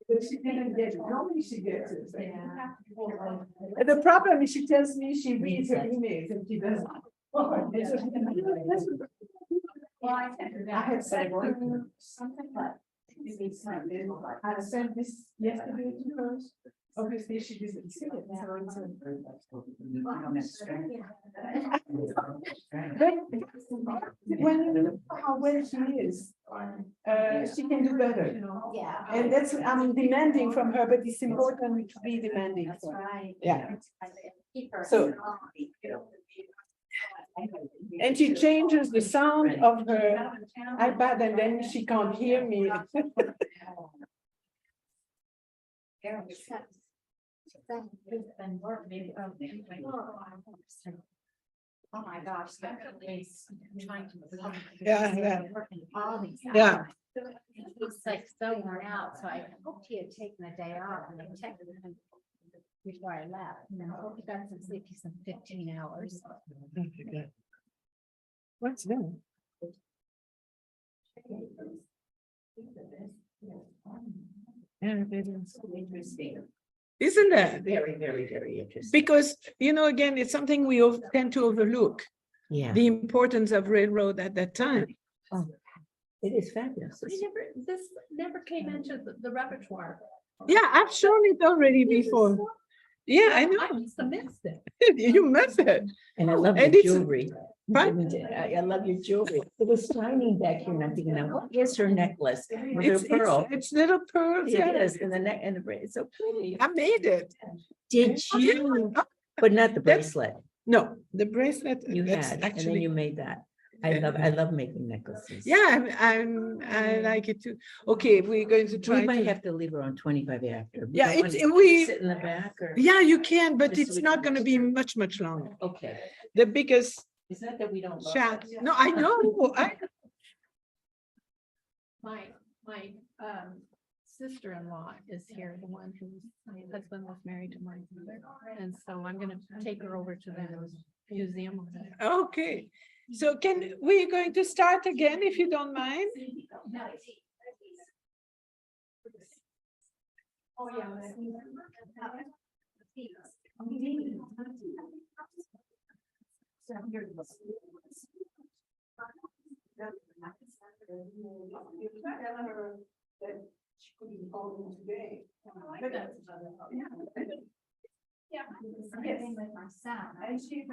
But she didn't get it. Normally she gets it. The problem is she tells me she reads her emails and she doesn't. I had said something like I sent this yesterday to her. Obviously, she didn't see it. When you look how well she is, she can do better. Yeah. And that's, I'm demanding from her, but it's important to be demanding. That's right. Yeah. So, and she changes the sound of her iPad and then she can't hear me. Oh my gosh, trying to. Yeah. Yeah. He's like so worn out, so I hoped he had taken a day off and I texted him before I left. And I hope he got some sleep, some 15 hours. What's that? Isn't that? Very, very, very interesting. Because, again, it's something we tend to overlook, Yeah, the importance of railroad at that time. it is fabulous. This never came into the repertoire. Yeah, I've shown it already before. Yeah, I know. must have missed it. You missed it. And I love And your it's- jewelry. Pardon? I love your jewelry. It was shining back here and I'm thinking, now what is her necklace? With her pearl. It's little pearls. It Yeah. is, and the neck and the braid, it's so pretty. I made it. Did you? But not the That's- bracelet No, the bracelet. you that's had, and then actually. you made that. I love making necklaces. Yeah, I like it too. Okay, we're going to We try might to. have to leave her on 25 after. Yeah, don't it's, want to we, Sit in the back or, yeah, you can, but Just so it's we not can- going to be much longer. okay. The biggest It's not that we don't love chat. her. No, I know. My sister-in-law is here, the one who my husband was married to my mother. And so I'm gonna take her over to the museum. Okay, so we're going to start again, if you don't mind. Oh, yeah. Yeah. Yes. With my son. And she.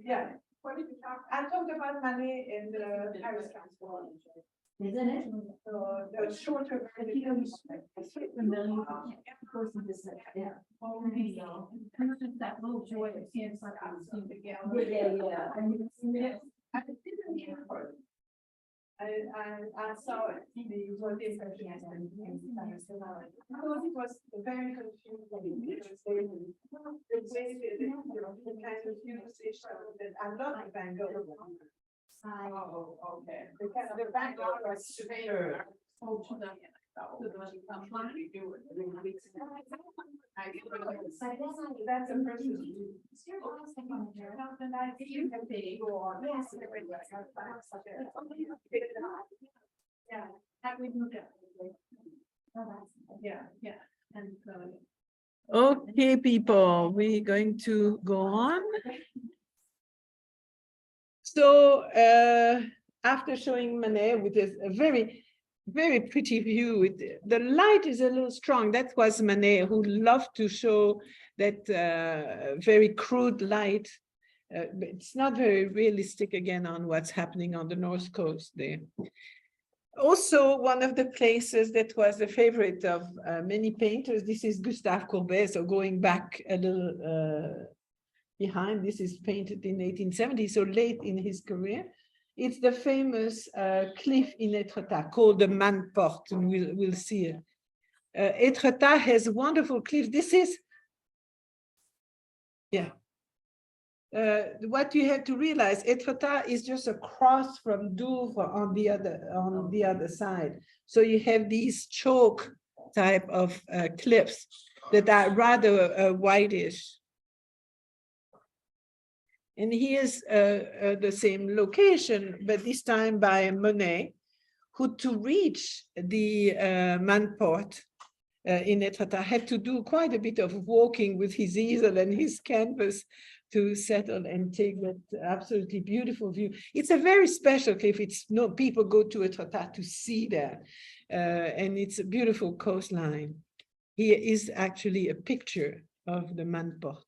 Yeah. What did you talk? I talked about money in the Paris Council. Isn't it? The shorter version. That little joy of seeing something together. Yeah. I saw it. What is it? Because it was very confusing because the way the kind of usage that I love the Van Gogh. Oh, okay. The Van Gogh was severe. That's a person. Yeah. Have we moved it? Yeah. And okay, people, we're going to go on. So after showing Manet with a very, very pretty view, the light is a little strong. That was Manet, who loved to show that very crude light. But it's not very realistic again on what's happening on the North Coast there. Also, one of the places that was a favorite of many painters, this is Gustave Courbet. So going back a little behind, this is painted in 1870, so late in his career. It's the famous cliff in Étretat called the Man-Porte, and we'll see it. Étretat has wonderful cliffs. This is, yeah. What you have to realize, Étretat is just across from Douvres on the other side. So you have these chalk type of cliffs that are rather whitish. And here's the same location, but this time by Monet, who to reach the Man-Porte in Étretat had to do quite a bit of walking with his easel and his canvas to settle and take that absolutely beautiful view. It's a very special cliff. It's no people go to Étretat to see that, and it's a beautiful coastline. Here is actually a picture of the Man-Porte.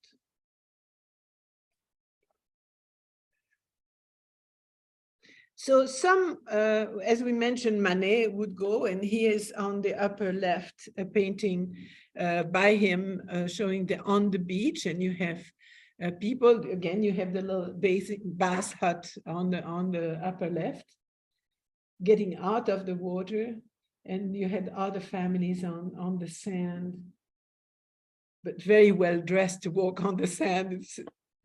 So some, as we mentioned, Manet would go, and he is on the upper left, a painting by him showing on the beach, and you have people, again, you have the little basic bass hut on the upper left, getting out of the water, and you had other families on the sand, but very well dressed to walk on the sand.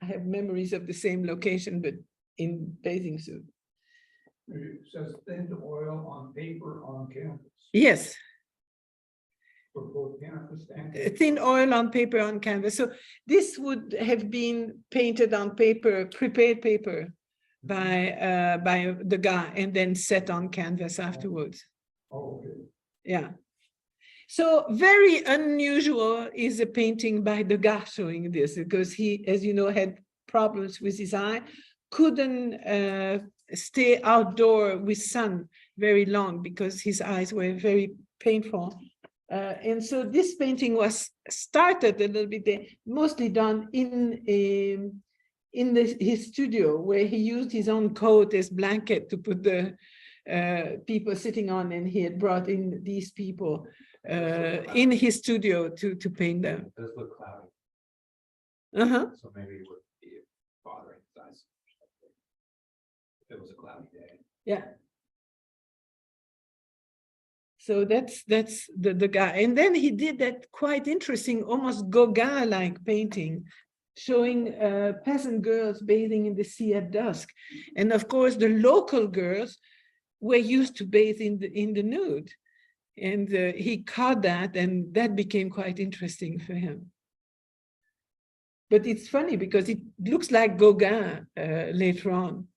I have memories of the same location, but in bathing suit. It says thin oil on paper on canvas. Yes. For both canvas and Thin oil on paper on canvas. So this would have been painted on paper, prepared paper by the guy, and then set on canvas afterwards. Oh, okay. Yeah. So very unusual is a painting by Degas showing this, because he, as you know, had problems with his eye, couldn't stay outdoor with sun very long because his eyes were very painful. And so this painting was started a little bit, mostly done in his studio, where he used his own coat as blanket to put the people sitting on, and he had brought in these people in his studio to paint them. It does look cloudy, Uh-huh. so maybe it would be bothering his eyes. If it was a cloudy day. Yeah. So that's the guy. And then he did that quite interesting, almost Gauguin-like painting, showing peasant girls bathing in the sea at dusk. And of course, the local girls were used to bathe in the nude. And he caught that, and that became quite interesting for him. But it's funny because it looks like Gauguin later on.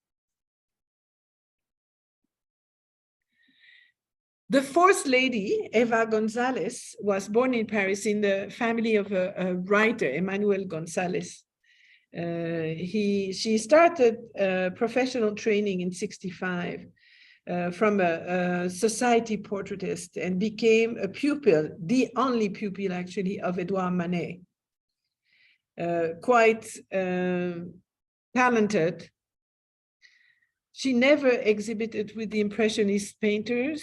The fourth lady, Eva Gonzalez, was born in Paris in the family of a writer, Emmanuel Gonzalez. She started professional training in '65 from a society portraitist and became a pupil, the only pupil actually, of Edouard Manet. Quite talented. She never exhibited with the Impressionist painters,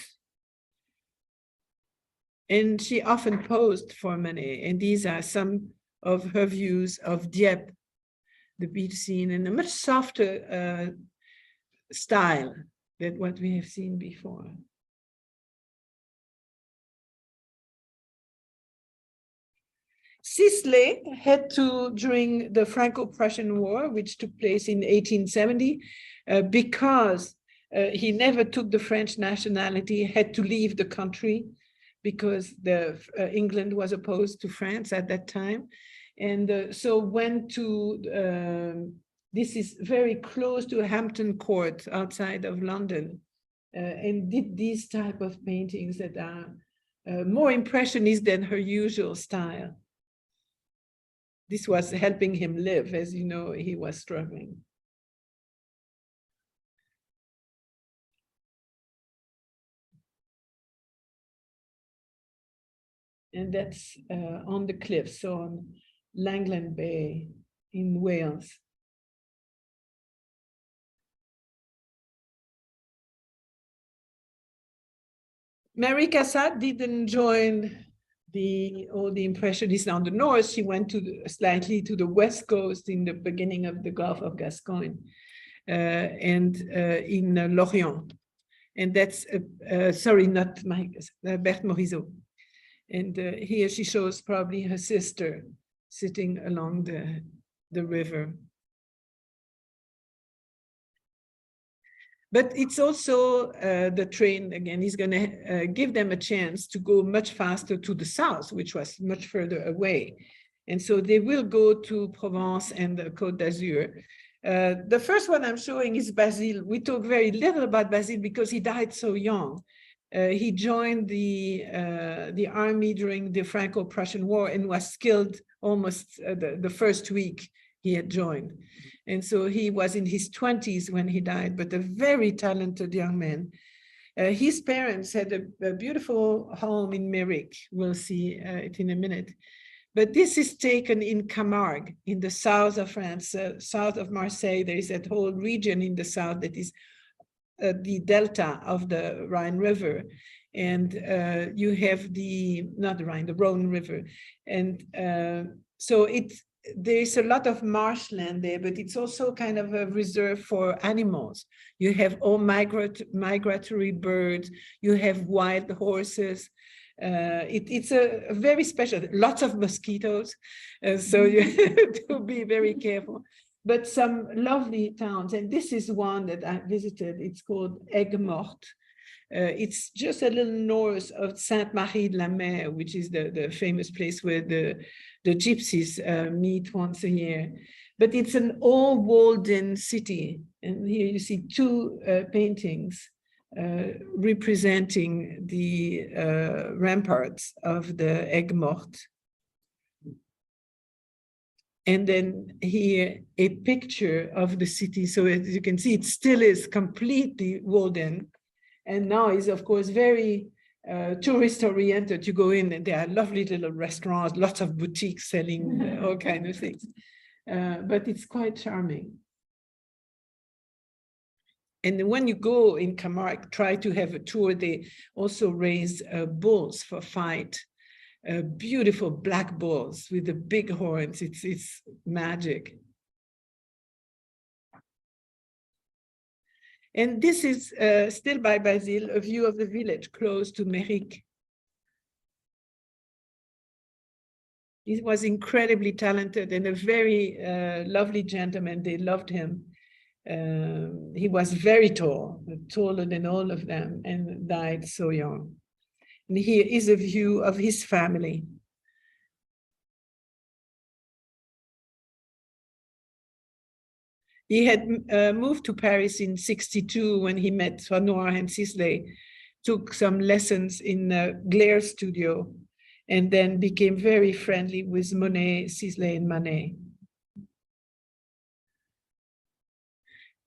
and she often posed for Manet. And these are some of her views of Dieppe, the beach scene, in a much softer style than what we have seen before. Sisley had to, during the Franco-Prussian War, which took place in 1870, because he never took the French nationality, had to leave the country because England was opposed to France at that time. And so went to, this is very close to Hampton Court outside of London, and did these type of paintings that are more impressionist than her usual style. This was helping him live. As you know, he was struggling. And that's on the cliffs, so on Langland Bay in Wales. Mary Cassatt didn't join all the Impressionists on the north. She went slightly to the west coast in the beginning of the Gulf of Gascogne and in Lorient. And that's, sorry, not Berthe Morisot. And here she shows probably her sister sitting along the river. But it's also the train, again, is going to give them a chance to go much faster to the south, which was much further away. And so they will go to Provence and the Côte d'Azur. The first one I'm showing is Basile. We talk very little about Basile because he died so young. He joined the army during the Franco-Prussian War and was killed almost the first week he had joined. And so he was in his 20s when he died, but a very talented young man. His parents had a beautiful home in Méric. We'll see it in a minute. But this is taken in Camargue, in the south of France, south of Marseille. There is that whole region in the south that is the delta of the Rhine River. And you have the Rhone River. And so there's a lot of marshland there, but it's also kind of a reserve for animals. You have all migratory birds, you have wild horses. It's a very special, lots of mosquitoes. So you have to be very careful. But some lovely towns, and this is one that I visited. It's called Aigues-Mortes. It's just a little north of Sainte-Marie-de-la-Mer, which is the famous place where the gypsies meet once a year. But it's an old walled-in city. And here you see two paintings representing the ramparts of the Aigues-Mortes. And then here, a picture of the city. So as you can see, it still is completely walled in. And now is, of course, very tourist-oriented. You go in and there are lovely little restaurants, lots of boutiques selling all kinds of things. But it's quite charming. And when you go in Camargue, try to have a tour. They also raise bulls for fight. Beautiful black bulls with the big horns. It's magic. And this is still by Basile, a view of the village close to Méric. He was incredibly talented and a very lovely gentleman. They loved him. He was very tall, taller than all of them, and died so young. And here is a view of his family. He had moved to Paris in 1962 when he met Renoir and Sisley, took some lessons in Glare studio, and then became very friendly with Monet, Sisley, and Manet.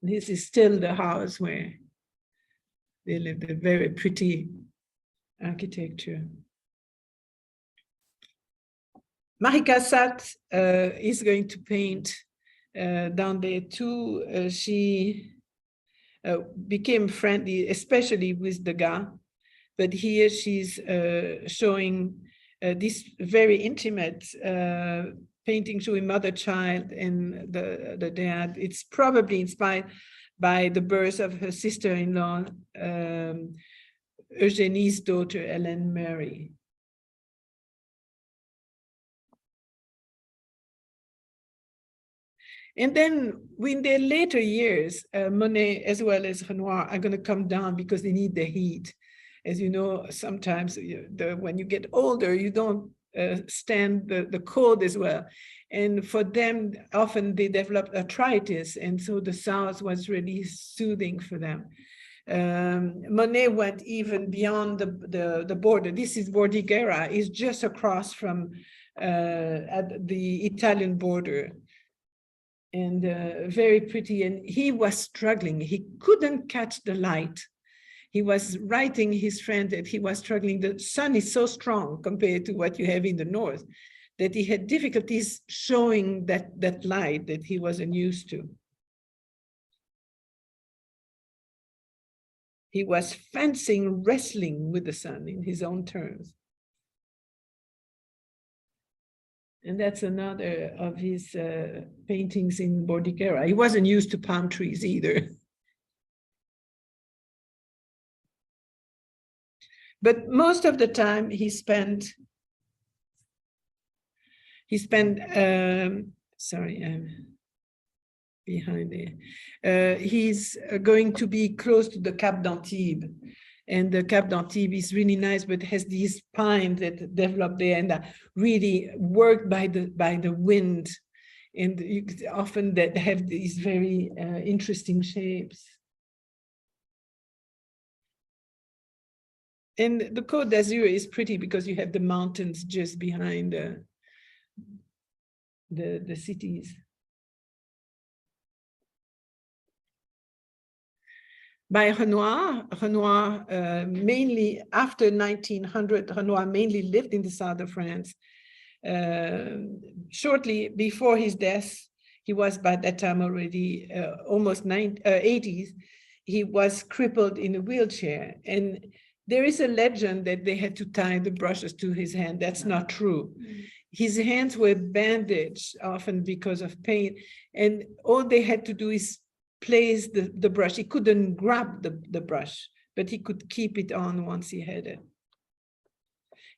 This is still the house where they lived, a very pretty architecture. Marie Cassatt is going to paint down there too. She became friendly, especially with Degas, but here she's showing this very intimate painting showing mother-child and the dad. It's probably inspired by the birth of her sister-in-law, Eugénie's daughter, Hélène Mary. And then in their later years, Monet as well as Renoir are going to come down because they need the heat. As you know, sometimes when you get older, you don't stand the cold as well. And for them, often they developed arthritis. And so the south was really soothing for them. Monet went even beyond the border. This is Bordighera, is just across from at the Italian border. And very pretty. And he was struggling. He couldn't catch the light. He was writing his friend that he was struggling. The sun is so strong compared to what you have in the north that he had difficulties showing that light that he wasn't used to. He was wrestling with the sun in his own terms. And that's another of his paintings in Bordighera. He wasn't used to palm trees either. But most of the time he spent, sorry, I'm behind there. He's going to be close to the Cap d'Antibes. And the Cap d'Antibes is really nice, but has these pines that develop there and are really worked by the wind. And you often that have these very interesting shapes. And the Côte d'Azur is pretty because you have the mountains just behind the cities. By Renoir, mainly after 1900, Renoir mainly lived in the south of France. Shortly before his death, he was by that time already almost 80s. He was crippled in a wheelchair. And there is a legend that they had to tie the brushes to his hand. That's not true. His hands were bandaged often because of pain. And all they had to do is place the brush. He couldn't grab the brush, but he could keep it on once he had it.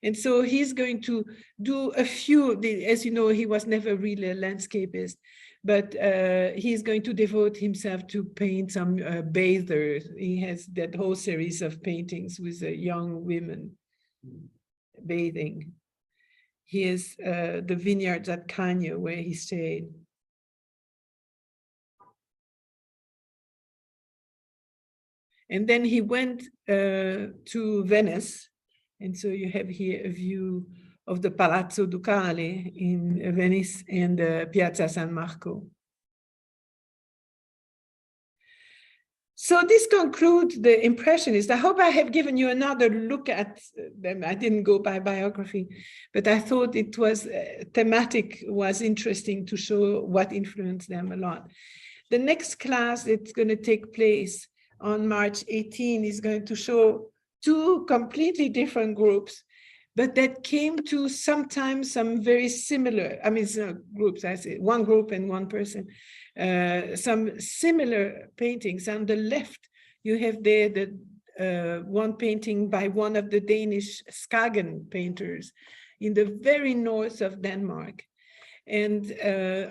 And so he's going to do a few, as you know, he was never really a landscapist, but he's going to devote himself to paint some bathers. He has that whole series of paintings with young women bathing. He has the vineyards at Cagnes where he stayed. And then he went to Venice. And so you have here a view of the Palazzo Ducale in Venice and Piazza San Marco. So this concludes the Impressionists. I hope I have given you another look at them. I didn't go by biography, but I thought it was thematic, was interesting to show what influenced them a lot. The next class that's going to take place on March 18 is going to show two completely different groups, but that came to sometimes some very similar, I mean, groups, I say one group and one person, some similar paintings. On the left, you have there the one painting by one of the Danish Skagen painters in the very north of Denmark. And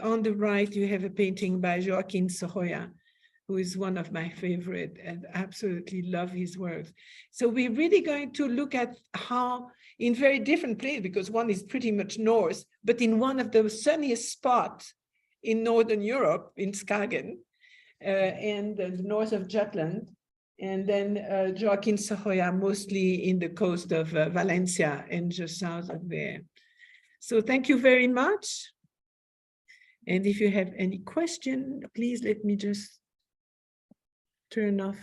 on the right, you have a painting by Joaquin Sorolla, who is one of my favorite, and absolutely love his works. So we're really going to look at how in very different places, because one is pretty much north, but in one of the sunniest spots in Northern Europe, in Skagen, and the north of Jutland. And then Joaquin Sahoya, mostly in the coast of Valencia and just south of there. So thank you very much. And if you have any question, please let me just turn off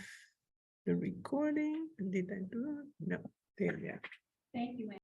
the recording. Did I do it? No, there we are. Thank you.